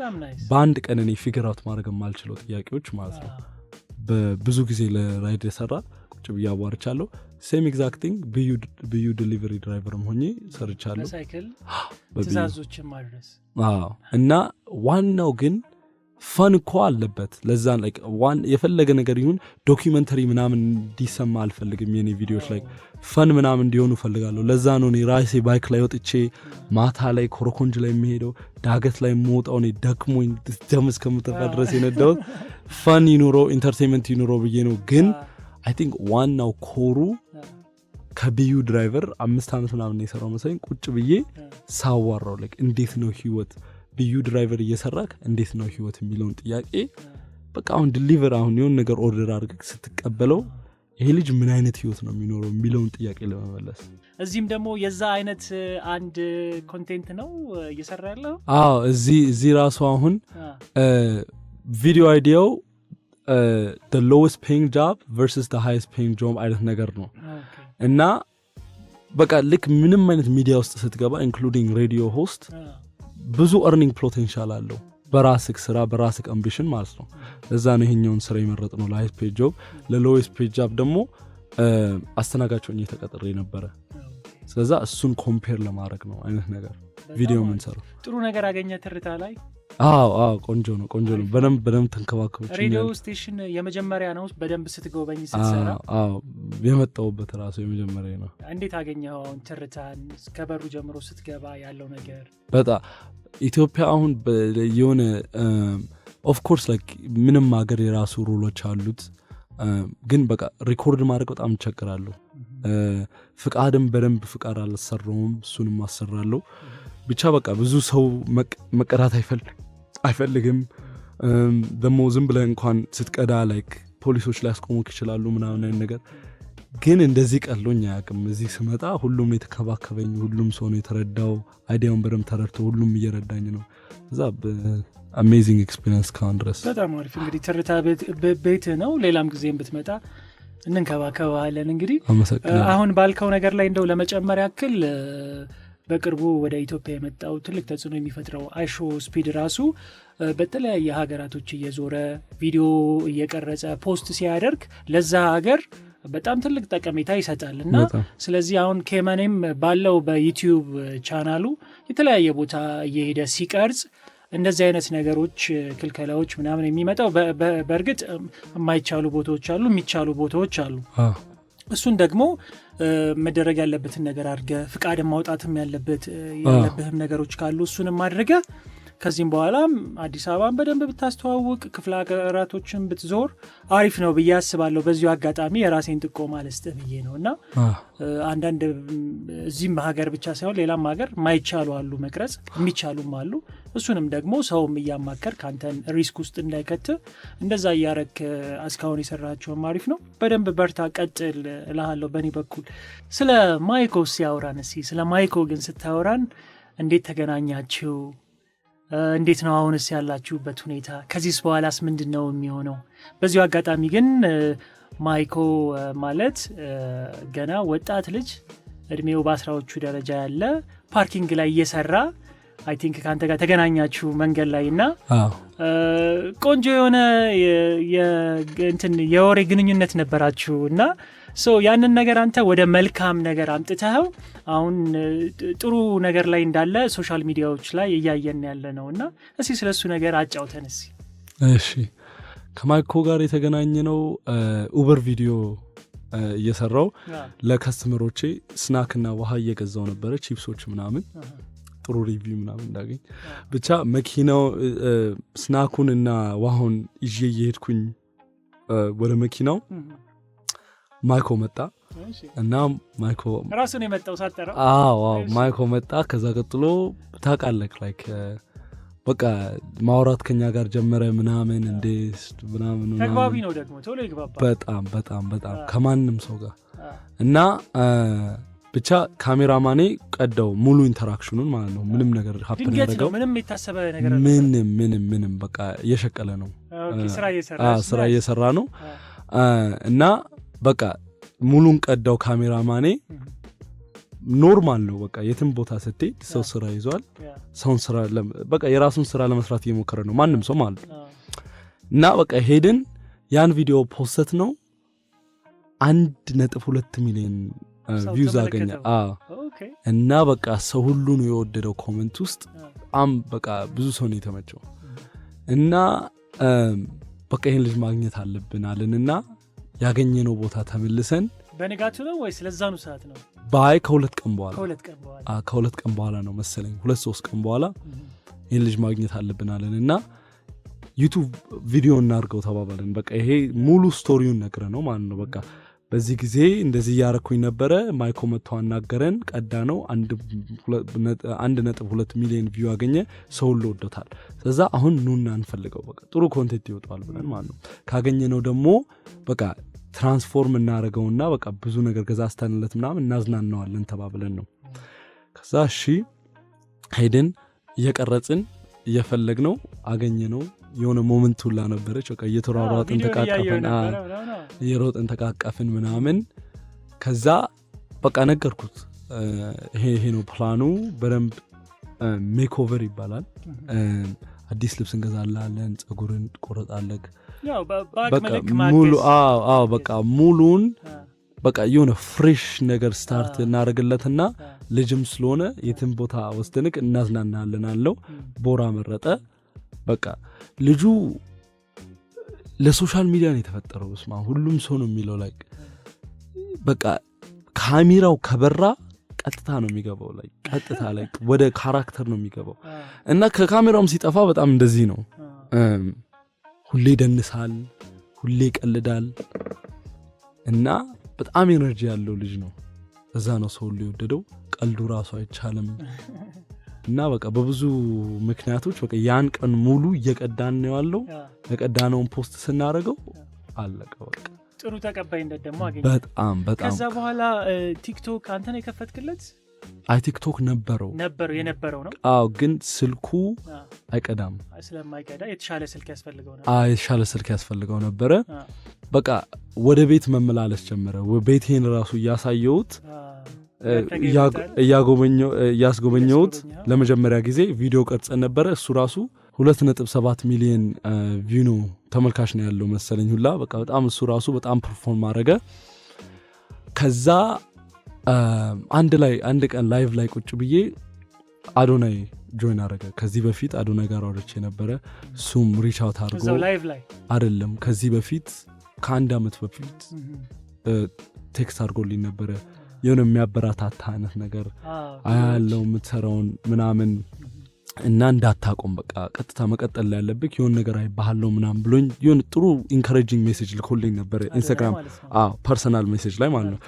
በአንድ ቀን እኔ ፊገር አውት ማድረግ የማልችለው ጥያቄዎች ማለት ነው በብዙ ጊዜ ለራይድ የሰራ ቁጭ ብዬ አዋርቻለሁ ሴም ኤግዛክት ቲንግ ብዩ ዲሊቨሪ ድራይቨርም ሆኜ ሰርቻለሁ ሳይክል ትዛዞችን ማድረስ እና ዋናው ግን ፈን እኮ አለበት ለዛን like የፈለገ ነገር ይሁን ዶክመንተሪ ምናምን እንዲሰማ አልፈልግም የኔ ቪዲዮዎች ላይ ፈን ምናምን እንዲሆኑ ፈልጋለሁ ለዛ ነው እኔ ራሴ ባይክ ላይ ወጥቼ ማታ ላይ ኮረኮንጅ ላይ የሚሄደው ዳገት ላይ የምወጣው እኔ ደክሞኝ ደም እስከምጠፋ ድረስ የነዳው ፈን ይኑረው ኢንተርቴይንመንት ይኑረው ብዬ ነው ግን አይ ቲንክ ዋናው ኮሩ ከቢዩ ድራይቨር 5 አመት ምናምን የሰራው መሰለኝ ቁጭ ብዬ ሳዋራው like እንዴት ነው ህይወት ቢዩ ድራይቨር እየሰራክ እንዴት ነው ህይወት የሚለውን ጥያቄ በቃ አሁን ዲሊቨር አሁን የሆነ ነገር ኦርደር አድርገህ ስትቀበለው ይሄ ልጅ ምን አይነት ህይወት ነው የሚኖረው የሚለውን ጥያቄ ለመመለስ እዚህም ደግሞ የዛ አይነት አንድ ኮንቴንት ነው እየሰራ ያለው እዚህ ራሱ አሁን ቪዲዮ አይዲያው the lowest paying job versus the highest paying job አይነት ነገር ነው እና በቃ ልክ ምንም አይነት ሚዲያ ውስጥ ስትገባ ኢንክሉዲንግ ሬዲዮ ሆስት ብዙ earning potential አለው በራስክ ስራ በራስክ ambition ማለት ነው ለዛ ነው ይሄኛውን ስራ የመረጥ ነው ለhighest paid job ለlowest paid job ደግሞ አስተናጋጆኝ የተቀጠረ ነበር ስለዛ እሱን ኮምፔር ለማድረግ ነው አይነት ነገር ቪዲዮ ምን ሰራ ጥሩ ነገር አገኘ ትርታ ላይ ቆንጆ ነው በደንብ ተንከባከቡት ሬዲዮ ስቴሽን የመጀመሪያ ነው በደንብ ስትጎበኝ ስትሰራ የመጣውበት ራሱ የመጀመሪያ ነው እንዴት አገኘው ትርታን ከበሩ ጀምሮ ስትገባ ያለው ነገር በጣም ኢትዮጵያ አሁን የሆነ ኦፍ ኮርስ ላይክ ምንም ሀገር የራሱ ሩሎች አሉት ግን በቃ ሪኮርድ ማድረግ በጣም ይቸግራሉ ፍቃድም በደንብ ፍቃድ አልሰራውም እሱንም አሰራለሁ ብቻ በቃ ብዙ ሰው መቀዳት አይፈልግም ደሞ ዝም ብለህ እንኳን ስትቀዳ ላይክ ፖሊሶች ላይ ያስቆሙክ ይችላሉ ምናምን ነገር ግን እንደዚህ ቀሎኝ አያውቅም እዚህ ስመጣ ሁሉም የተከባከበኝ ሁሉም ሰው ነው የተረዳው አይዲያውን በደንብ ተረድቶ ሁሉም እየረዳኝ ነው እዛ አሜዚንግ ኤክስፒሪየንስ ካንድረስ በጣም አሪፍ እንግዲህ ትርታ ቤት ነው ሌላም ጊዜም ብትመጣ እንንከባከባለን እንግዲህ አሁን ባልከው ነገር ላይ እንደው ለመጨመር ያክል በቅርቡ ወደ ኢትዮጵያ የመጣው ትልቅ ተጽዕኖ የሚፈጥረው አይሾ ስፒድ ራሱ በተለያየ ሀገራቶች እየዞረ ቪዲዮ እየቀረጸ ፖስት ሲያደርግ ለዛ ሀገር በጣም ትልቅ ጠቀሜታ ይሰጣልና ስለዚህ አሁን ኬመኔም ባለው በዩቲዩብ ቻናሉ የተለያየ ቦታ እየሄደ ሲቀርጽ እንደዚህ አይነት ነገሮች ክልከላዎች ምናምን የሚመጣው በእርግጥ የማይቻሉ ቦታዎች አሉ የሚቻሉ ቦታዎች አሉ እሱን ደግሞ መደረግ ያለበትን ነገር አድርገ ፍቃድ ማውጣትም ያለብህም ነገሮች ካሉ እሱንም አድርገ ከዚህም በኋላ አዲስ አበባን በደንብ ብታስተዋውቅ ክፍለ ሀገራቶችን ብትዞር አሪፍ ነው ብዬ አስባለሁ በዚሁ አጋጣሚ የራሴን ጥቆማ ልስጥህ ብዬ ነውና አንዳንድ እዚህም ሀገር ብቻ ሳይሆን ሌላም ሀገር ማይቻሉ አሉ መቅረጽ የሚቻሉም አሉ እሱንም ደግሞ ሰውም እያማከር ካንተን ሪስክ ውስጥ እንዳይከት እንደዛ እያረክ እስካሁን የሰራቸውም አሪፍ ነው በደንብ በርታ ቀጥል እልሃለሁ በእኔ በኩል ስለ ማይኮ ሲያወራን ስለ ማይኮ ግን ስታወራን እንዴት ተገናኛችሁ እንዴት ነው አሁንስ ያላችሁበት ሁኔታ ከዚህስ በኋላስ ምንድነው የሚሆነው በዚሁ አጋጣሚ ግን ማይኮ ማለት ገና ወጣት ልጅ እድሜው በአስራዎቹ ደረጃ ያለ ፓርኪንግ ላይ እየሰራ አይ ቲንክ ካንተ ጋር ተገናኛችሁ መንገድ ላይና ቆንጆ የሆነ የወሬ ግንኙነት ነበራችሁና ያንን ነገር አንተ ወደ መልካም ነገር አምጥተኸው አሁን ጥሩ ነገር ላይ እንዳለ ሶሻል ሚዲያዎች ላይ እያየን ያለ ነውና ስለሱ ነገር አጫውተን እሺ ከማይኮ ጋር የተገናኘነው ኡበር ቪዲዮ እየሰራው ለከስተመሮቼ ስናክና ውሃ እየገዛው ነበር ቺፕሶች ምናምን ጥሩ ሪቪው ምናምን እንዳገኝ ብቻ መኪናው ስናኩንና ውሃውን ይዤ እየሄድኩኝ ወደ መኪናው ማይኮ መጣ እና ማይኮ ራሱን የመጣው ሳጠራው ማይኮ መጣ ከዛ ቀጥሎ ታቃለክ ላይክ በቃ ማውራት ከኛ ጋር ጀመረ ምናምን እንደ ምናምን ተግባቢ ነው ደግሞ ቶሎ ይግባባል በጣም ከማንም ሰው ጋር እና ብቻ ካሜራማኔ ቀደው ሙሉ ኢንተራክሽኑን ማለት ነው ምንም ነገር ሀፕን ያደረገው ምንም የታሰበ ነገር ምንም በቃ እየሸቀለ ነው ስራ እየሰራ ነው እና በቃ ሙሉን ቀደው ካሜራማኔ ኖርማል ነው በቃ የትም ቦታ ስትሄድ ሰው ስራ ይዟል ሰውን ስራ በቃ የራሱን ስራ ለመስራት እየሞከረ ነው ማንም ሰው ማለት እና በቃ ሄድን ያን ቪዲዮ ፖስት ነው 1.2 ሚሊዮን ቪውዝ አገኘ እና በቃ ሰው ሁሉ ነው የወደደው ኮሜንት ውስጥ በቃ ብዙ ሰው ነው የተመቸው እና በቃ ይሄን ልጅ ማግኘት አለብን አለንና ያገኘነው ቦታ ተመልሰን በነጋቱ ነው ወይስ ለዛኑ ሰዓት ነው ባይ ከሁለት ቀን በኋላ ነው መሰለኝ 2-3 ቀን በኋላ ይሄን ልጅ ማግኘት አለብን አለንና ዩቲዩብ ቪዲዮ እናርገው ተባባልን በቃ ይሄ ሙሉ ስቶሪውን ነግረ ነው ማለት ነው በቃ በዚህ ጊዜ እንደዚህ ያረኩኝ ነበረ። ማይኮ መጥቶ አናገረን፣ ቀዳ ነው 1.2 ሚሊዮን ቪው አገኘ። ሰው ሁሉ ወዶታል። ስለዛ አሁን ኑና እንፈልገው በቃ ጥሩ ኮንቴንት ይወጣል ብለን ማለት ነው። ካገኘነው ደግሞ በቃ ትራንስፎርም እናደርገውና በቃ ብዙ ነገር ገዛስተንለት ምናምን እናዝናናዋለን ተባብለን ነው። ከዛ እሺ ሄደን እየቀረጽን እየፈለግነው አገኘነው። የሆነ ሞመንት ሁላ ነበረች። በቃ እየተሯሯጥን ተቃቀፍን ምናምን። ከዛ በቃ ነገርኩት ይሄ ነው ፕላኑ። በደንብ ሜክኦቨር ይባላል። አዲስ ልብስ እንገዛላለን፣ ጸጉርን ቆረጣለክ በቃ ሙሉን በቃ የሆነ ፍሬሽ ነገር ስታርት እናደርግለትና ልጅም ስለሆነ የትም ቦታ ወስደንክ እናዝናናለን አለው። ቦራ መረጠ። በቃ ልጁ ለሶሻል ሚዲያ ነው የተፈጠረው። ስማ ሁሉም ሰው ነው የሚለው ላይ በቃ ካሜራው ከበራ ቀጥታ ነው የሚገባው ላይ ቀጥታ ላይ ወደ ካራክተር ነው የሚገባው። እና ከካሜራውም ሲጠፋ በጣም እንደዚህ ነው። ሁሌ ደንሳል፣ ሁሌ ቀልዳል እና በጣም ኤነርጂ ያለው ልጅ ነው። እዛ ነው ሰው ሁሉ የወደደው። ቀልዱ ራሱ አይቻልም እና በቃ በብዙ ምክንያቶች በቃ ያን ቀን ሙሉ እየቀዳን ነው ያለው። ለቀዳነውን ፖስት ስናደርገው አለቀ በቃ ጥሩ ተቀባይነት ደግሞ አገኘ። በጣም ከዛ በኋላ ቲክቶክ አንተ ነው የከፈትክለት? አይ ቲክቶክ የነበረው ነው። አዎ ግን ስልኩ አይቀዳም። ስለማይቀዳ የተሻለ ስልክ ያስፈልገው ነበረ። በቃ ወደ ቤት መመላለስ ጀመረ። ቤቴን ራሱ እያሳየሁት እያስጎበኘሁት ለመጀመሪያ ጊዜ ቪዲዮ ቀርጸን ነበረ። እሱ ራሱ 2.7 ሚሊዮን ቪው ተመልካች ነው ያለው መሰለኝ ሁላ። በቃ በጣም እሱ ራሱ በጣም ፐርፎርም አደረገ። ከዛ አንድ ቀን ላይቭ ላይ ቁጭ ብዬ አዶናይ ጆይን አደረገ። ከዚህ በፊት አዶናይ ጋር አውርቼ ነበረ። እሱም ሪች አውት አድርጎ ላይቭ ላይ አይደለም ከዚህ በፊት ከአንድ ዓመት በፊት ቴክስት አድርጎልኝ ነበረ። የሆነ የሚያበረታታ አይነት ነገር አያለው የምትሰራውን ምናምን እና እንዳታቆም በቃ ቀጥታ መቀጠል ላይ ያለብክ የሆነ ነገር አይባሃለው ምናምን ብሎኝ የሆነ ጥሩ ኢንካሬጂንግ ሜሴጅ ልኮልኝ ነበር ኢንስታግራም ፐርሰናል ሜሴጅ ላይ ማለት ነው።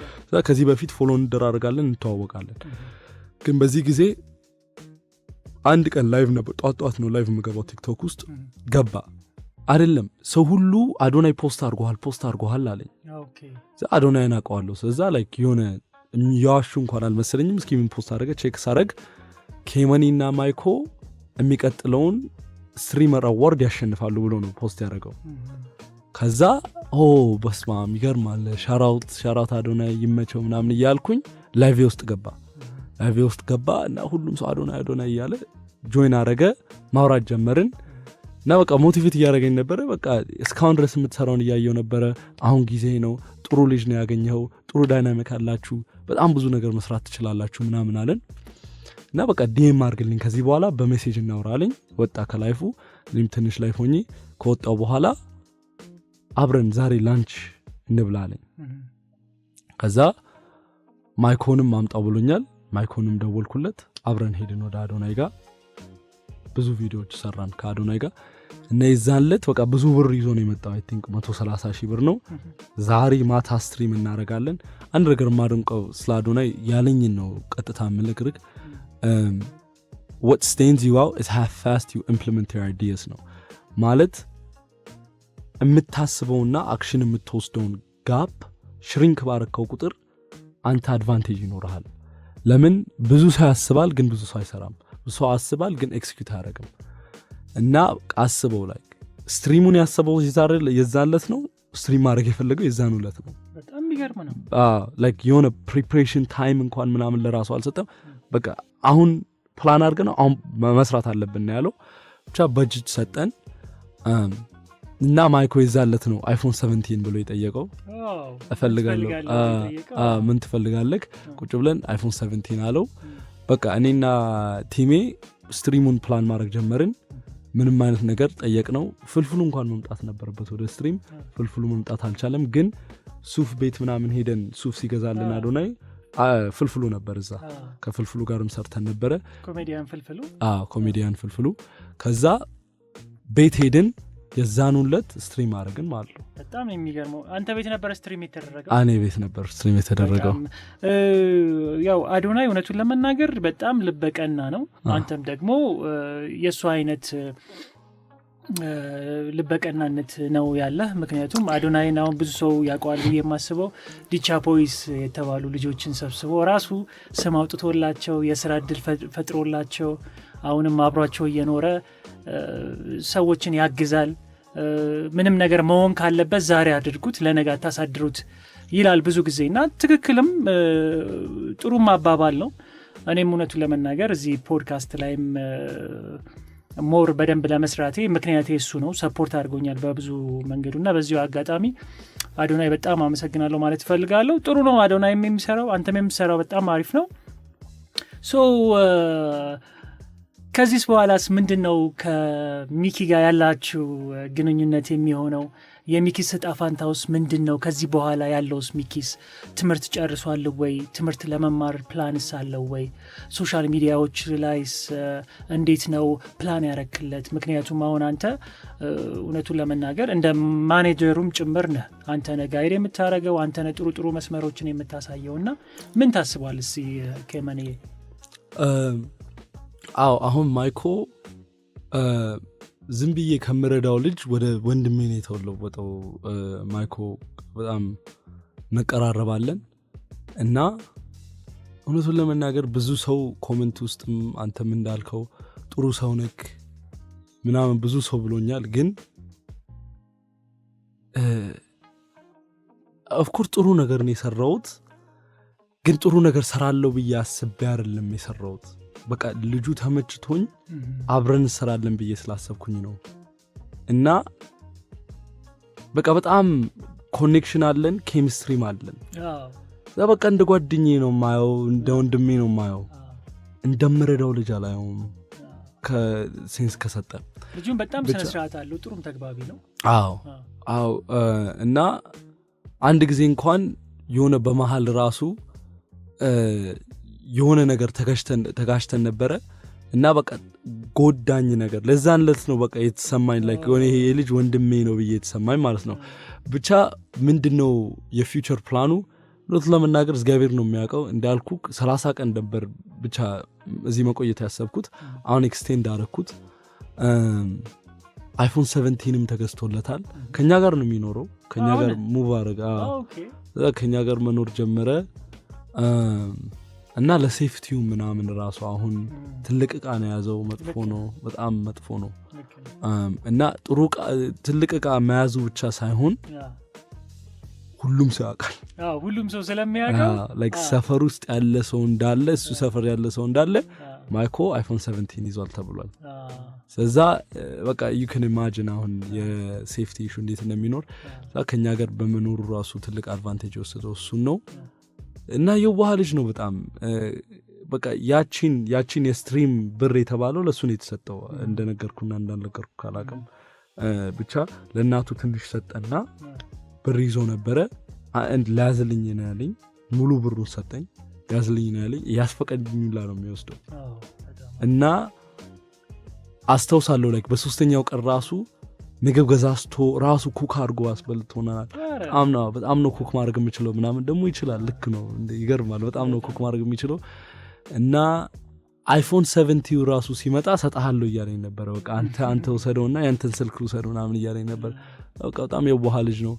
ከዚህ በፊት ፎሎ እንደራረጋለን እንተዋወቃለን። ግን በዚህ ጊዜ አንድ ቀን ላይቭ ነበር። ጧት ነው ላይቭ የምገባው ቲክቶክ ውስጥ ገባ አይደለም ሰው ሁሉ አዶናይ ፖስት አድርጎሃል አለኝ። አዶናይን አውቀዋለሁ። ስለዛ ላይክ የሆነ ያዋሹ እንኳን አልመሰለኝም። እስኪ ምን ፖስት አደረገ ቼክ ሳረግ ኬመኒና ማይኮ የሚቀጥለውን ስትሪመር አዋርድ ያሸንፋሉ ብሎ ነው ፖስት ያደረገው። ከዛ በስማ ይገርማል። ሻራውት አዶናይ ይመቸው ምናምን እያልኩኝ ላይቭ ውስጥ ገባ እና ሁሉም ሰው አዶናይ እያለ ጆይን አረገ። ማውራት ጀመርን እና በቃ ሞቲቬት እያደረገኝ ነበረ። በቃ እስካሁን ድረስ የምትሰራውን እያየው ነበረ። አሁን ጊዜ ነው፣ ጥሩ ልጅ ነው ያገኘኸው፣ ጥሩ ዳይናሚክ አላችሁ፣ በጣም ብዙ ነገር መስራት ትችላላችሁ ምናምን አለን እና በቃ ዲኤም አድርግልኝ ከዚህ በኋላ በሜሴጅ እናውራለኝ። ወጣ ከላይፉ። እኔም ትንሽ ላይፍ ሆኜ ከወጣው በኋላ አብረን ዛሬ ላንች እንብላለኝ። ከዛ ማይኮንም አምጣው ብሎኛል። ማይኮንም ደወልኩለት። አብረን ሄድን ወደ አዶናይ ጋር። ብዙ ቪዲዮዎች ሰራን ከአዶናይ ጋር እና የዛንለት በቃ ብዙ ብር ይዞ ነው የመጣው። አይ ቲንክ 130,000 ብር ነው። ዛሬ ማታ ስትሪም እናደርጋለን። አንድ ነገር ማድንቀው ስለ አዶናይ ያለኝን ነው ቀጥታ ምልክርክ what stands you out is how fast you implement your ideas ነው ማለት የምታስበውና አክሽን የምትወስደውን ጋፕ ሽሪንክ ባረከው ቁጥር አንተ አድቫንቴጅ ይኖርሃል። ለምን ብዙ ሰው ያስባል ግን ብዙ ሰው አይሰራም። ብዙ ሰው ያስባል ግን ኤክስኪዩት አያደርግም። እና አስበው ላይ ስትሪሙን ያሰበው የዛለት ነው ስትሪም ማድረግ የፈለገው የዛኑለት ነው። በጣም የሚገርም ነው። ላይክ የሆነ ፕሪፕሬሽን ታይም እንኳን ምናምን ለራሱ አልሰጠም። በቃ አሁን ፕላን አድርገን ነው አሁን መስራት አለብን ያለው። ብቻ በጅት ሰጠን እና ማይኮ የዛለት ነው አይፎን 17 ብሎ የጠየቀው። እፈልጋለሁ ምን ትፈልጋለህ? ቁጭ ብለን አይፎን 17 አለው። በቃ እኔና ቲሜ ስትሪሙን ፕላን ማድረግ ጀመርን። ምንም አይነት ነገር ጠየቅነው። ፍልፍሉ እንኳን መምጣት ነበረበት ወደ ስትሪም። ፍልፍሉ መምጣት አልቻለም። ግን ሱፍ ቤት ምናምን ሄደን ሱፍ ሲገዛልን አዶናይ ፍልፍሉ ነበር እዛ። ከፍልፍሉ ጋርም ሰርተን ነበረ። ኮሜዲያን ፍልፍሉ። ከዛ ቤት ሄድን። የዛኑለት ስትሪም አድርገን ማለት ነው። በጣም የሚገርመው አንተ ቤት ነበር ስትሪም የተደረገው? እኔ ቤት ነበር ስትሪም የተደረገው። ያው አዶናይ እውነቱን ለመናገር በጣም ልበቀና ነው። አንተም ደግሞ የሱ አይነት ልበቀናነት ነው ያለ። ምክንያቱም አዶናይን አሁን ብዙ ሰው ያውቀዋል ብዬ የማስበው ዲቻፖይስ የተባሉ ልጆችን ሰብስቦ ራሱ ስም አውጥቶላቸው የስራ እድል ፈጥሮላቸው አሁንም አብሯቸው እየኖረ ሰዎችን ያግዛል። ምንም ነገር መሆን ካለበት ዛሬ አድርጉት ለነገ አታሳድሩት ይላል ብዙ ጊዜ እና ትክክልም ጥሩም አባባል ነው። እኔም እውነቱን ለመናገር እዚህ ፖድካስት ላይም ሞር በደንብ ለመስራቴ ምክንያቴ እሱ ነው። ሰፖርት አድርጎኛል በብዙ መንገዱና በዚሁ አጋጣሚ አዶናይ በጣም አመሰግናለሁ ማለት እፈልጋለሁ። ጥሩ ነው አዶናይ የሚሰራው፣ አንተም የምትሰራው በጣም አሪፍ ነው። ሶ ከዚህ በኋላስ ምንድነው ከሚኪ ጋር ያላችሁ ግንኙነት የሚሆነው? የሚኪስ ዕጣ ፈንታውስ ምንድነው? ከዚህ በኋላ ያለውስ ሚኪስ ትምህርት ጨርሷል ወይ? ትምህርት ለመማር ፕላንስ አለው ወይ? ሶሻል ሚዲያዎች ላይስ እንዴት ነው ፕላን ያረክለት? ምክንያቱም አሁን አንተ እውነቱን ለመናገር እንደ ማኔጀሩም ጭምር ነህ። አንተ ነህ ጋይድ የምታረገው፣ አንተ ነህ ጥሩ ጥሩ መስመሮችን የምታሳየውና ምን ታስባል እስኪ ከመኔ? አሁን ማይኮ ዝም ብዬ ከምረዳው ልጅ ወደ ወንድሜ ነው የተለወጠው። ማይኮ በጣም እንቀራረባለን እና እውነቱን ለመናገር ብዙ ሰው ኮሜንት ውስጥም አንተም እንዳልከው ጥሩ ሰው ነክ ምናምን ብዙ ሰው ብሎኛል። ግን ኦፍኮርስ ጥሩ ነገር ነው የሰራሁት፣ ግን ጥሩ ነገር ሰራለሁ ብዬ አስቤ አይደለም የሰራሁት። በቃ ልጁ ተመችቶኝ አብረን እንሰራለን ብዬ ስላሰብኩኝ ነው። እና በቃ በጣም ኮኔክሽን አለን፣ ኬሚስትሪም አለን። በቃ እንደ ጓደኛዬ ነው ማየው፣ እንደ ወንድሜ ነው ማየው፣ እንደምረዳው ልጅ አላየውም። ከሴንስ ከሰጠ ልጁም በጣም ስነ ስርዓት አለው፣ ጥሩም ተግባቢ ነው። አዎ እና አንድ ጊዜ እንኳን የሆነ በመሃል ራሱ የሆነ ነገር ተጋሽተን ነበረ እና በቃ ጎዳኝ ነገር ለዛን ለት ነው በቃ የተሰማኝ ላይክ የሆነ ይሄ ልጅ ወንድሜ ነው ብዬ የተሰማኝ ማለት ነው። ብቻ ምንድነው የፊውቸር ፕላኑ ሎት ለመናገር እግዚአብሔር ነው የሚያውቀው። እንዳልኩ 30 ቀን ነበር ብቻ እዚህ መቆየት ያሰብኩት። አሁን ኤክስቴንድ አደረኩት። አይፎን 17ም ተገዝቶለታል። ከኛ ጋር ነው የሚኖረው። ከኛ ጋር ሙቭ አረጋ ከኛ ጋር መኖር ጀመረ እና ለሴፍቲው ምናምን ራሱ አሁን ትልቅ ዕቃ ነው ያዘው። መጥፎ ነው፣ በጣም መጥፎ ነው። እና ጥሩ ትልቅ ዕቃ መያዙ ብቻ ሳይሆን ሁሉም ሰው ያውቃል። ሁሉም ሰው ስለሚያውቀው ላይክ ሰፈር ውስጥ ያለ ሰው እንዳለ እሱ ሰፈር ያለ ሰው እንዳለ ማይኮ አይፎን 17 ይዟል ተብሏል። ስለዛ በቃ you can imagine አሁን የሴፍቲ ኢሹ እንዴት እንደሚኖር ከኛ ጋር በመኖሩ ራሱ ትልቅ አድቫንቴጅ ወሰደው እሱ ነው። እና የዋህ ልጅ ነው በጣም። በቃ ያቺን የስትሪም ብር የተባለው ለሱ ነው የተሰጠው። እንደነገርኩና እንዳልነገርኩ ካላቀም ብቻ ለእናቱ ትንሽ ሰጠና ብር ይዞ ነበረ። ላያዝልኝ ነው ያለኝ፣ ሙሉ ብሩን ሰጠኝ። ያዝልኝ ነው ያለኝ፣ ያስፈቀድልኝ ላ ነው የሚወስደው። እና አስተውሳለሁ ላይክ በሶስተኛው ቀን ራሱ ምግብ ገዛስቶ ራሱ ኩክ አድርጎ አስበልቶናል። በጣም ነው ኩክ ማድረግ የሚችለው ምናምን ደግሞ ይችላል። ልክ ነው፣ ይገርማል። በጣም ነው ኩክ ማድረግ የሚችለው። እና አይፎን 70 ራሱ ሲመጣ ሰጣሃለሁ እያለኝ ነበር። በቃ አንተ ወሰደውና ያንተን ስልክ ወሰደው ምናምን እያለኝ ነበር። በቃ በጣም የዋህ ልጅ ነው።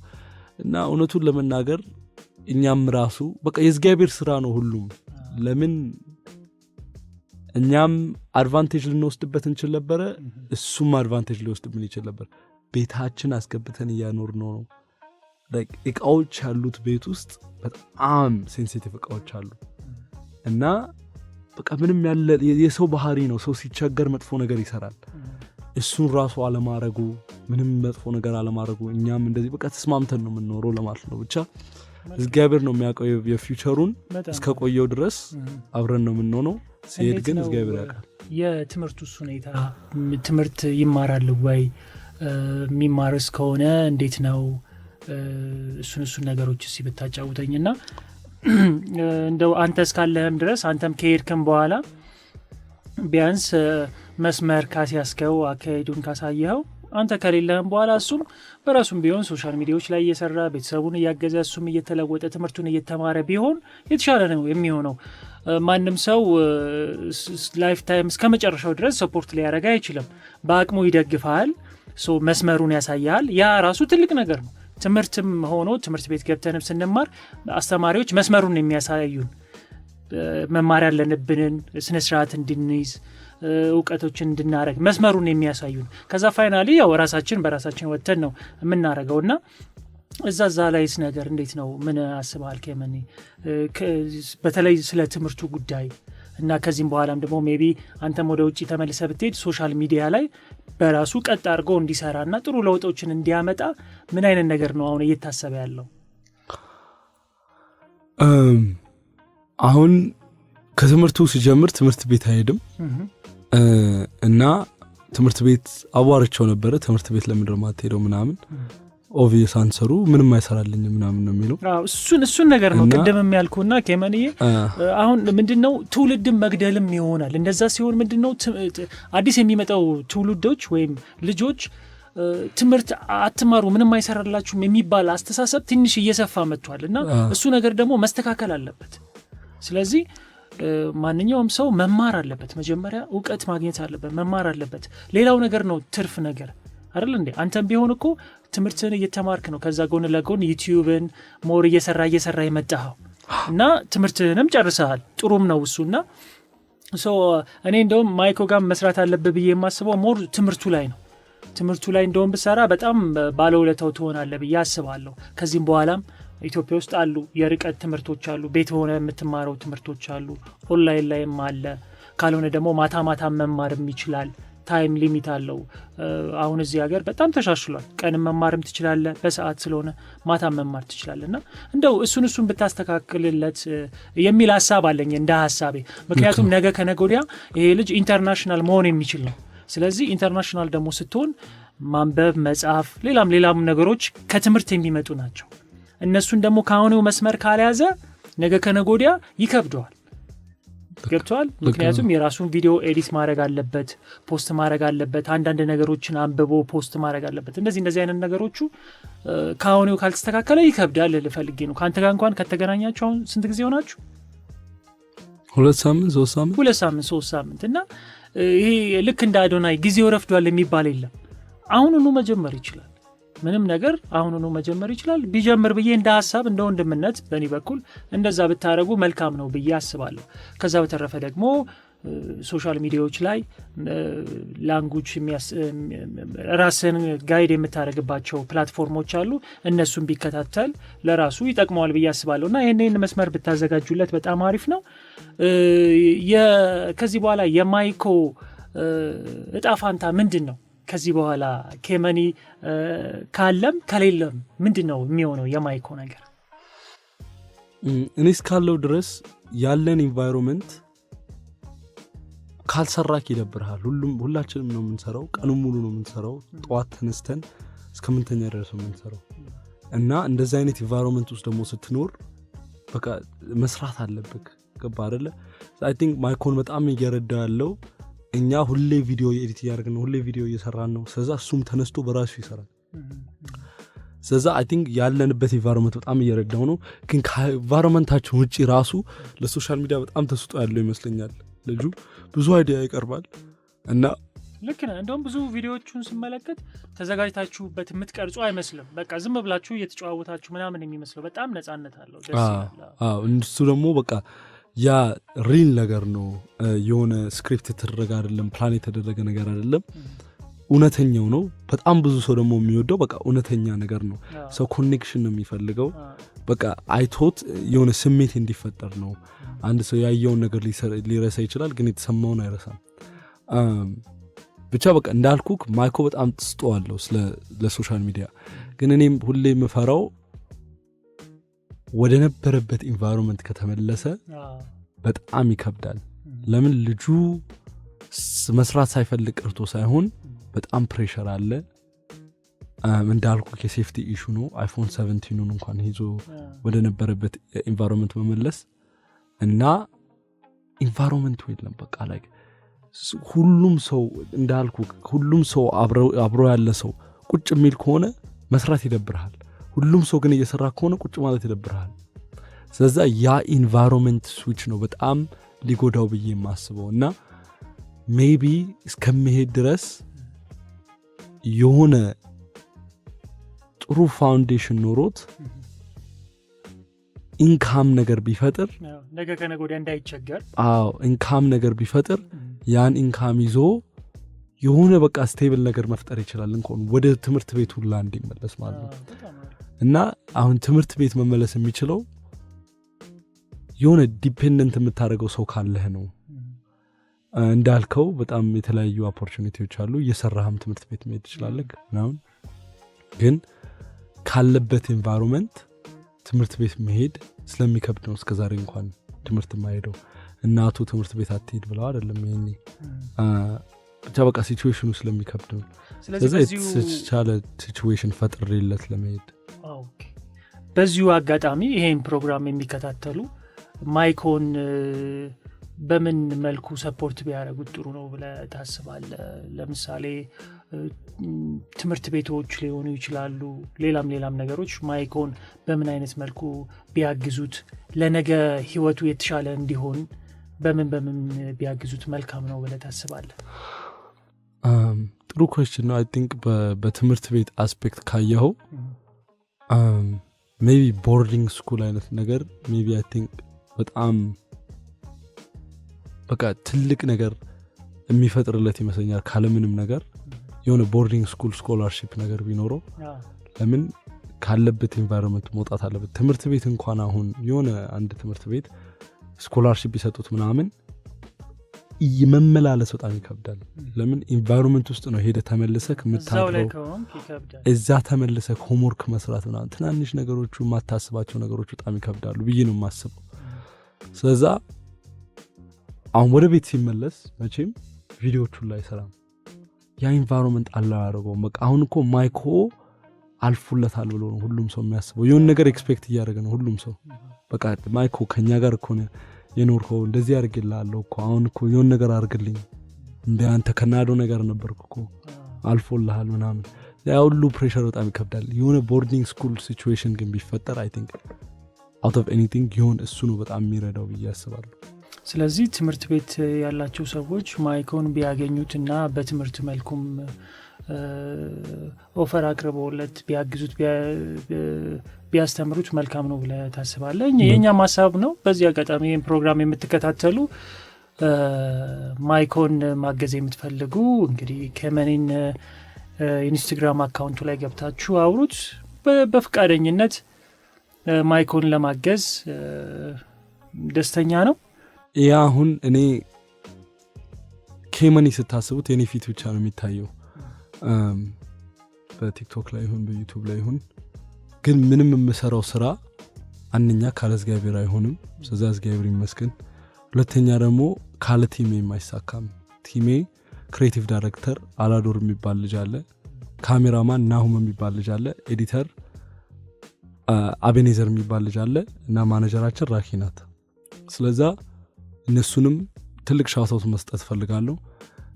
እና እውነቱን ለመናገር እኛም ራሱ በቃ የእግዚአብሔር ስራ ነው ሁሉም። ለምን እኛም አድቫንቴጅ ልንወስድበት እንችል ነበረ፣ እሱም አድቫንቴጅ ሊወስድብን ይችል ነበር። ቤታችን አስገብተን እያኖር ነው። ላይክ እቃዎች ያሉት ቤት ውስጥ በጣም ሴንሲቲቭ እቃዎች አሉ። እና በቃ ምንም ያለ የሰው ባህሪ ነው። ሰው ሲቸገር መጥፎ ነገር ይሰራል። እሱን ራሱ አለማረጉ፣ ምንም መጥፎ ነገር አለማረጉ፣ እኛም እንደዚህ በቃ ተስማምተን ነው የምንኖረው ለማለት ነው። ብቻ እግዚአብሔር ነው የሚያውቀው የፊውቸሩን። እስከ ቆየው ድረስ አብረን ነው የምንሆነው። ሲሄድ ግን እግዚአብሔር ያውቃል። የትምህርቱስ ሁኔታ ትምህርት ይማራል ወይ? የሚማርስ ከሆነ እንዴት ነው? እሱን ነገሮች እስኪ ብታጫውተኝና እንደው አንተ እስካለህም ድረስ አንተም ከሄድክም በኋላ ቢያንስ መስመር ካስያዝከው አካሄዱን ካሳየኸው አንተ ከሌለህም በኋላ እሱም በራሱም ቢሆን ሶሻል ሚዲያዎች ላይ እየሰራ ቤተሰቡን እያገዘ እሱም እየተለወጠ ትምህርቱን እየተማረ ቢሆን የተሻለ ነው የሚሆነው። ማንም ሰው ላይፍ ታይም እስከ መጨረሻው ድረስ ሰፖርት ሊያደርግ አይችልም። በአቅሙ ይደግፋል፣ መስመሩን ያሳያል። ያ ራሱ ትልቅ ነገር ነው። ትምህርትም ሆኖ ትምህርት ቤት ገብተንም ስንማር አስተማሪዎች መስመሩን የሚያሳዩን መማር ያለንብንን ስነስርዓት እንድንይዝ እውቀቶችን እንድናረግ መስመሩን የሚያሳዩን ከዛ ፋይናሊ ያው ራሳችን በራሳችን ወተን ነው የምናረገውና እዛዛ ላይስ ነገር እንዴት ነው ምን አስባል ከመኒ በተለይ ስለ ትምህርቱ ጉዳይ እና ከዚህም በኋላም ደግሞ ሜቢ አንተም ወደ ውጪ ተመልሰህ ብትሄድ ሶሻል ሚዲያ ላይ በራሱ ቀጥ አድርጎ እንዲሰራና ጥሩ ለውጦችን እንዲያመጣ ምን አይነት ነገር ነው አሁን እየታሰበ ያለው? አሁን ከትምህርቱ ሲጀምር ትምህርት ቤት አይሄድም እና ትምህርት ቤት አዋርቸው ነበረ። ትምህርት ቤት ለምንድነው የማትሄደው ምናምን ኦቪየስ አንሰሩ ምንም አይሰራልኝም ምናምን ነው የሚለው። እሱን ነገር ነው ቀደም ያልኩና ከመንዬ አሁን ምንድነው ትውልድም መግደልም ይሆናል። እንደዛ ሲሆን ምንድነው አዲስ የሚመጣው ትውልዶች ወይም ልጆች ትምህርት አትማሩ ምንም አይሰራላችሁም የሚባል አስተሳሰብ ትንሽ እየሰፋ መጥቷልና እሱ ነገር ደግሞ መስተካከል አለበት። ስለዚህ ማንኛውም ሰው መማር አለበት። መጀመሪያ ዕውቀት ማግኘት አለበት፣ መማር አለበት። ሌላው ነገር ነው ትርፍ ነገር አይደል እንዴ? አንተም ቢሆን እኮ ትምህርትን እየተማርክ ነው፣ ከዛ ጎን ለጎን ዩቲዩብን ሞር እየሰራ ይመጣው እና ትምህርትንም ጨርሰሃል። ጥሩም ነው እሱና እኔ እንደውም ማይኮ ጋር መስራት አለብህ ብዬ የማስበው ሞር ትምህርቱ ላይ ነው። ትምህርቱ ላይ እንደውም ብሰራ በጣም ባለውለታው ትሆናለህ ብዬ አስባለሁ። ከዚህም በኋላም ኢትዮጵያ ውስጥ አሉ የርቀት ትምህርቶች አሉ፣ ቤት ሆነ የምትማረው ትምህርቶች አሉ፣ ኦንላይን ላይም አለ። ካልሆነ ደግሞ ማታ መማርም ይችላል። ታይም ሊሚት አለው። አሁን እዚህ ሀገር በጣም ተሻሽሏል። ቀንም መማርም ትችላለህ፣ በሰዓት ስለሆነ ማታ መማር ትችላለህና እንደው እሱን ብታስተካክልለት የሚል ሀሳብ አለኝ እንደ ሀሳቤ። ምክንያቱም ነገ ከነገ ወዲያ ይሄ ልጅ ኢንተርናሽናል መሆን የሚችል ነው። ስለዚህ ኢንተርናሽናል ደግሞ ስትሆን ማንበብ፣ መጻፍ፣ ሌላም ነገሮች ከትምህርት የሚመጡ ናቸው። እነሱን ደግሞ ካሁኑ መስመር ካልያዘ ነገ ከነገ ወዲያ ይከብደዋል። ገብቷል? ምክንያቱም የራሱን ቪዲዮ ኤዲት ማድረግ አለበት፣ ፖስት ማድረግ አለበት፣ አንዳንድ ነገሮችን አንብቦ ፖስት ማድረግ አለበት። እንደዚህ አይነት ነገሮቹ ካሁኑ ካልተስተካከለ ይከብዳል ልፈልጌ ነው። ካንተ ጋር እንኳን ከተገናኛችሁ አሁን ስንት ጊዜ ሆናችሁ? 2 ሳምንት 3 ሳምንት እና ይሄ ልክ እንደ አዶናይ ጊዜው ረፍዷል የሚባል የለም። አሁኑኑ መጀመር ይችላል። ምንም ነገር አሁኑኑ መጀመር ይችላል። ቢጀምር ብዬ እንደ ሐሳብ እንደ ወንድምነት በእኔ በኩል እንደዛ ብታረጉ መልካም ነው ብዬ አስባለሁ። ከዛ በተረፈ ደግሞ ሶሻል ሚዲያዎች ላይ ላንጉጅ ራስን ጋይድ የምታደርግባቸው ፕላትፎርሞች አሉ። እነሱን ቢከታተል ለራሱ ይጠቅመዋል ብዬ አስባለሁ እና ይሄንን መስመር ብታዘጋጁለት በጣም አሪፍ ነው። ከዚህ በኋላ የማይኮ እጣፋንታ ምንድን ነው? ከዚህ በኋላ ከመኒ ካለም ከሌለም ምንድነው የሚሆነው የማይኮ ነገር? እኔ እስካለው ድረስ ያለን ኢንቫይሮንመንት ካልሰራክ ይደብርሃል። ሁላችንም ነው የምንሰራው፣ ቀኑን ሙሉ ነው የምንሰራው፣ ጠዋት ተነስተን እስከ ምንተኛ ድረስ ነው የምንሰራው እና እንደዚህ አይነት ኢንቫይሮንመንት ውስጥ ደግሞ ስትኖር በቃ መስራት አለብክ። ገባ አይደለ? አይ ቲንክ ማይኮን በጣም እየረዳው ያለው እኛ ሁሌ ቪዲዮ ኤዲት እያደረግን ነው፣ ሁሌ ቪዲዮ እየሰራን ነው። ስለዛ እሱም ተነስቶ በራሱ ይሰራል። ስለዛ አይ ቲንክ ያለንበት ኢንቫይሮንመንት በጣም እየረዳው ነው። ግን ከኢንቫይሮንመንታችን ውጪ ራሱ ለሶሻል ሚዲያ በጣም ተስጦ ያለው ይመስለኛል። ልጁ ብዙ አይዲያ ይቀርባል እና ልክ ነህ። እንደውም ብዙ ቪዲዮዎቹን ስመለከት ተዘጋጅታችሁበት የምትቀርጹ አይመስልም። በቃ ዝም ብላችሁ እየተጨዋወታችሁ ምናምን የሚመስለው በጣም ነፃነት አለው። ደስ ይላል። እሱ ደግሞ በቃ ያ ሪል ነገር ነው። የሆነ ስክሪፕት የተደረገ አይደለም፣ ፕላን የተደረገ ነገር አይደለም፣ እውነተኛው ነው። በጣም ብዙ ሰው ደግሞ የሚወደው በቃ እውነተኛ ነገር ነው። ሰው ኮኔክሽን ነው የሚፈልገው። በቃ አይቶት የሆነ ስሜት እንዲፈጠር ነው። አንድ ሰው ያየውን ነገር ሊረሳ ይችላል፣ ግን የተሰማውን አይረሳም። ብቻ በቃ እንዳልኩክ ማይኮ በጣም ጥስጦዋለሁ ለሶሻል ሚዲያ። ግን እኔም ሁሌ የምፈራው ወደ ነበረበት ኢንቫይሮንመንት ከተመለሰ በጣም ይከብዳል። ለምን ልጁ መስራት ሳይፈልግ ቀርቶ ሳይሆን በጣም ፕሬሸር አለ። እንዳልኩ የሴፍቲ ኢሹ ነው። አይፎን 17ን እንኳን ይዞ ወደ ነበረበት ኢንቫይሮንመንት መመለስ እና ኢንቫይሮንመንቱ የለም። በቃ ላይ ሁሉም ሰው እንዳልኩ ሁሉም ሰው አብሮ ያለ ሰው ቁጭ የሚል ከሆነ መስራት ይደብርሃል። ሁሉም ሰው ግን እየሰራ ከሆነ ቁጭ ማለት ይደብርሃል። ስለዚህ ያ ኢንቫይሮንመንት ስዊች ነው በጣም ሊጎዳው ብዬ የማስበው እና ሜቢ እስከመሄድ ድረስ የሆነ ጥሩ ፋውንዴሽን ኖሮት ኢንካም ነገር ቢፈጥር ነገ ከነገ ወዲያ እንዳይቸገር ኢንካም ነገር ቢፈጥር ያን ኢንካም ይዞ የሆነ በቃ ስቴብል ነገር መፍጠር ይችላል እንኳን ወደ ትምህርት ቤት ሁላ እንዲመለስ ማለት ነው። እና አሁን ትምህርት ቤት መመለስ የሚችለው የሆነ ዲፔንደንት የምታደርገው ሰው ካለህ ነው። እንዳልከው በጣም የተለያዩ ኦፖርቹኒቲዎች አሉ። እየሰራህም ትምህርት ቤት መሄድ ትችላለህ ምናምን። ግን ካለበት ኤንቫይሮንመንት ትምህርት ቤት መሄድ ስለሚከብድ ነው እስከዛሬ እንኳን ትምህርት የማይሄደው። እናቱ ትምህርት ቤት አትሄድ ብለው አይደለም ይሄኔ ብቻ በቃ ሲቹዌሽኑ ስለሚከብድ ነው። ስለዚህ የተቻለ ሲቹዌሽን ፈጥሬለት ለመሄድ በዚሁ አጋጣሚ ይሄን ፕሮግራም የሚከታተሉ ማይኮን በምን መልኩ ሰፖርት ቢያደርጉት ጥሩ ነው ብለህ ታስባለህ? ለምሳሌ ትምህርት ቤቶች ሊሆኑ ይችላሉ፣ ሌላም ነገሮች ማይኮን በምን አይነት መልኩ ቢያግዙት ለነገ ህይወቱ የተሻለ እንዲሆን በምን ቢያግዙት መልካም ነው ብለህ ታስባለህ? ጥሩ ኩዌስችን ነው። አይ ቲንክ በትምህርት ቤት አስፔክት ካየኸው ሜቢ ቦርዲንግ ስኩል አይነት ነገር ሜቢ አይ ቲንክ በጣም በቃ ትልቅ ነገር የሚፈጥርለት ይመስለኛል። ካለምንም ነገር የሆነ ቦርዲንግ ስኩል ስኮላርሺፕ ነገር ቢኖረው ለምን ካለበት ኤንቫይሮንመንት መውጣት አለበት። ትምህርት ቤት እንኳን አሁን የሆነ አንድ ትምህርት ቤት ስኮላርሺፕ ይሰጡት ምናምን መመላለስ በጣም ይከብዳል። ለምን ኤንቫይሮንመንት ውስጥ ነው ሄደ ተመልሰክ የምታድረው፣ እዛ ተመልሰክ ሆምወርክ መስራት ምናምን ትናንሽ ነገሮቹ የማታስባቸው ነገሮች በጣም ይከብዳሉ ብዬ ነው የማስበው። ስለዛ አሁን ወደ ቤት ሲመለስ መቼም ቪዲዮቹን ላይ ሰራም ያ ኢንቫይሮንመንት አላደረገውም። በቃ አሁን እኮ ማይኮ አልፉለታል ብሎ ነው ሁሉም ሰው የሚያስበው። የሆነ ነገር ኤክስፔክት እያደረገ ነው ሁሉም ሰው። በቃ ማይኮ ከኛ ጋር እኮ የኖርከው እንደዚህ አድርግልሃለሁ እኮ አሁን እኮ የሆነ ነገር አድርግልኝ እንደ አንተ ከናዶ ነገር ነበርኩ እኮ አልፎልሃል ምናምን። ያ ሁሉ ፕሬሸር በጣም ይከብዳል። የሆነ ቦርዲንግ ስኩል ሲቹዌሽን ግን ቢፈጠር አይ ቲንክ አውት ኦፍ ኤኒቲንግ ይሆን እሱ ነው በጣም የሚረዳው ብዬ አስባለሁ። ስለዚህ ትምህርት ቤት ያላቸው ሰዎች ማይኮን ቢያገኙትና በትምህርት መልኩም ኦፈር አቅርበውለት ቢያግዙት ቢያስተምሩት መልካም ነው ብለህ ታስባለህ? የኛም ሀሳብ ነው። በዚህ አጋጣሚ ይህን ፕሮግራም የምትከታተሉ ማይኮን ማገዝ የምትፈልጉ እንግዲህ ከመኒን ኢንስታግራም አካውንቱ ላይ ገብታችሁ አውሩት። በፍቃደኝነት ማይኮን ለማገዝ ደስተኛ ነው። ያ አሁን እኔ ከመኒ ስታስቡት የኔ ፊት ብቻ ነው የሚታየው፣ በቲክቶክ ላይ ይሁን በዩቲዩብ ላይ ይሁን። ግን ምንም የምሰራው ስራ አንደኛ ካለ እግዚአብሔር አይሆንም፣ ስለዚህ እግዚአብሔር ይመስገን። ሁለተኛ ደግሞ ካለ ቲሜ የማይሳካም። ቲሜ ክሬቲቭ ዳይሬክተር አላዶር የሚባል ልጅ አለ፣ ካሜራማን ናሁም የሚባል ልጅ አለ፣ ኤዲተር አቤኔዘር የሚባል ልጅ አለ እና ማኔጀራችን ራኪ ናት። ስለዛ እነሱንም ትልቅ ሻውት መስጠት ፈልጋለሁ።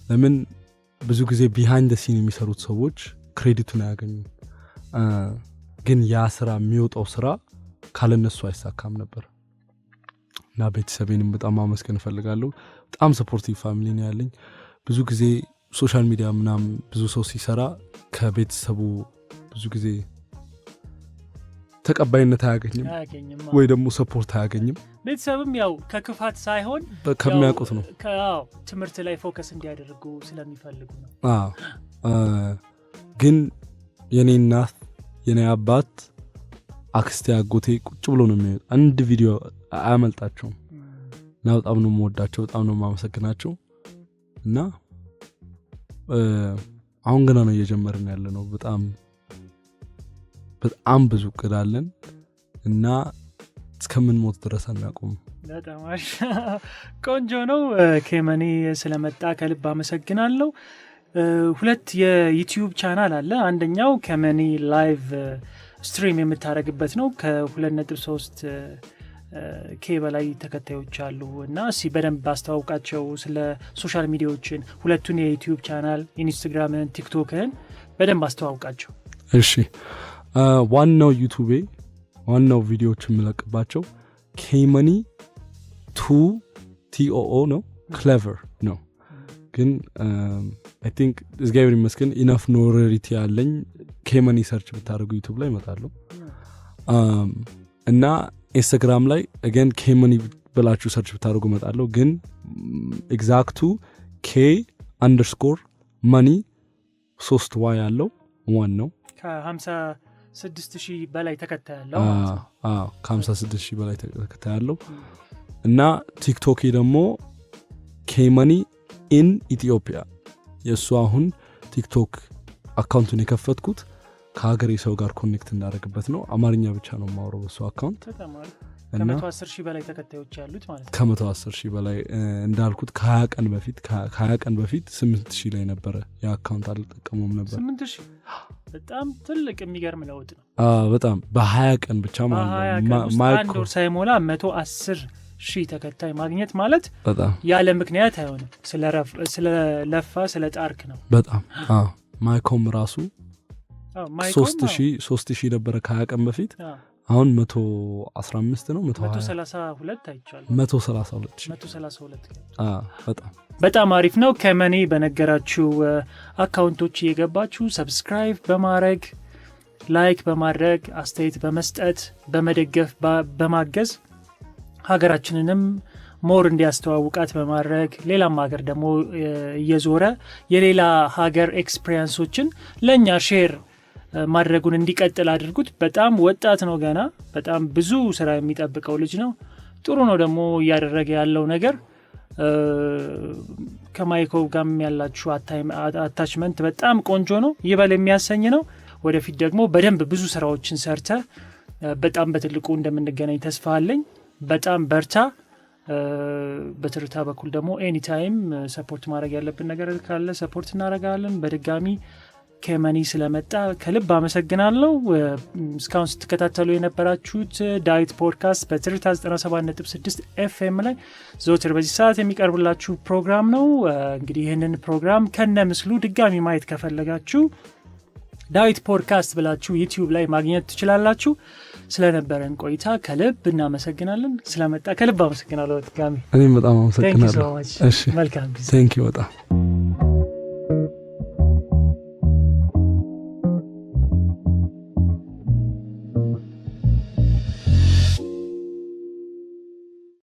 ለምን ብዙ ጊዜ ቢሃይንድ ዘ ሲን የሚሰሩት ሰዎች ክሬዲቱን አያገኙም። ግን ያ ስራ የሚወጣው ስራ ካለነሱ አይሳካም ነበር እና ቤተሰቤንም በጣም ማመስገን ፈልጋለሁ። በጣም ሰፖርቲቭ ፋሚሊ ነው ያለኝ። ብዙ ጊዜ ሶሻል ሚዲያ ምናምን ብዙ ሰው ሲሰራ ከቤተሰቡ ብዙ ጊዜ ተቀባይነት አያገኝም ወይ ደግሞ ሰፖርት አያገኝም። ቤተሰብም ያው ከክፋት ሳይሆን ከሚያውቁት ነው ትምህርት ላይ ፎከስ እንዲያደርጉ ስለሚፈልጉ ነው። ግን የኔ እናት የኔ አባት አክስቴ አጎቴ ቁጭ ብሎ ነው የሚያዩት። አንድ ቪዲዮ አያመልጣቸውም እና በጣም ነው የምወዳቸው፣ በጣም ነው የማመሰግናቸው። እና አሁን ገና ነው እየጀመርን ያለ ነው። በጣም ብዙ እቅድ አለን እና እስከምንሞት ድረስ አናቆም። በጣም ቆንጆ ነው። ከመኒ ስለመጣ ከልብ አመሰግናለሁ። ሁለት የዩቲዩብ ቻናል አለ። አንደኛው ከመኒ ላይቭ ስትሪም የምታረግበት ነው። ከ2.3 ኬ በላይ ተከታዮች አሉ እና እሲ በደንብ አስተዋውቃቸው ስለ ሶሻል ሚዲያዎችን ሁለቱን የዩቲዩብ ቻናል ኢንስታግራምን ቲክቶክን በደንብ አስተዋውቃቸው። እሺ ዋናው ዩቲዩብ ዋናው ቪዲዮዎች የምለቅባቸው ኬመኒ 2 TOO ነው ክሌቨር ነው ግን I think እግዚአብሔር ይመስገን ኢነፍ ኖሪቲ ያለኝ ኬመኒ ሰርች ብታደርጉ ዩቲዩብ ላይ ይመጣሉ እና ኢንስታግራም ላይ again ኬመኒ ብላችሁ ሰርች ብታደርጉ ይመጣሉ ግን ኤግዛክቱ K_money 3 Y ያለው ዋን ነው ከ56,000 በላይ ተከታይ ያለው ከ56,000 በላይ ተከታይ ያለው እና ቲክቶክ ደግሞ ኬመኒ ኢን ኢትዮጵያ የሱ አሁን ቲክቶክ አካውንቱን የከፈትኩት ከሀገሬ ሰው ጋር ኮኔክት እንዳደረግበት ነው አማርኛ ብቻ ነው የማወራው በሱ አካውንት እና ከ110,000 በላይ ተከታዮች ያሉት ማለት ነው ከ110,000 በላይ እንዳልኩት ከ20 ቀን በፊት 8,000 ላይ ነበር የአካውንት አልተጠቀመውም ነበር 8,000 በጣም ትልቅ የሚገርም ለውጥ ነው በጣም በ20 ቀን ብቻ ማለት ነው አንድ ወር ሳይሞላ 110,000 ተከታይ ማግኘት ማለት ያለ ምክንያት አይሆንም ስለለፋ ስለጣርክ ነው በጣም ማይኮም ራሱ 3,000 ነበር ከ20 ቀን በፊት አሁን 115 ነው 132 አይቻለሁ 132 በጣም አሪፍ ነው ከመኒ በነገራችሁ አካውንቶች እየገባችሁ ሰብስክራይብ በማድረግ ላይክ በማድረግ አስተያየት በመስጠት በመደገፍ በማገዝ ሀገራችንንም ሞር እንዲያስተዋውቃት በማድረግ ሌላም ሀገር ደግሞ እየዞረ የሌላ ሀገር ኤክስፒሪየንሶችን ለኛ ሼር ማድረጉን እንዲቀጥል አድርጉት በጣም ወጣት ነው ገና በጣም ብዙ ስራ የሚጠብቀው ልጅ ነው ጥሩ ነው ደግሞ እያደረገ ያለው ነገር ከማይኮ ጋር ያላችሁ አታችመንት በጣም ቆንጆ ነው ይበል የሚያሰኝ ነው ወደፊት ደግሞ በደንብ ብዙ ስራዎችን ሰርተ በጣም በትልቁ እንደምንገናኝ ተስፋ አለኝ በጣም በርታ በትርታ በኩል ደግሞ ኤኒ ታይም ሰፖርት ማድረግ ያለብን ነገር ካለ ሰፖርት እናደርጋለን በድጋሚ ከመኒ ስለመጣ ከልብ አመሰግናለሁ እስካሁን ስትከታተሉ የነበራችሁት ዳዊት ፖድካስት በትርታ 97.6 FM ላይ ዘወትር በዚህ ሰዓት የሚቀርብላችሁ ፕሮግራም ነው እንግዲህ ይህንን ፕሮግራም ከነ ምስሉ ድጋሚ ማየት ከፈለጋችሁ ዳዊት ፖድካስት ብላችሁ ዩቲዩብ ላይ ማግኘት ትችላላችሁ ስለነበረን ቆይታ ከልብ እናመሰግናለን ስለመጣ ከልብ አመሰግናለሁ ድጋሚ እኔም በጣም አመሰግናለሁ እሺ መልካም ጊዜ ቴንክ ዩ በጣም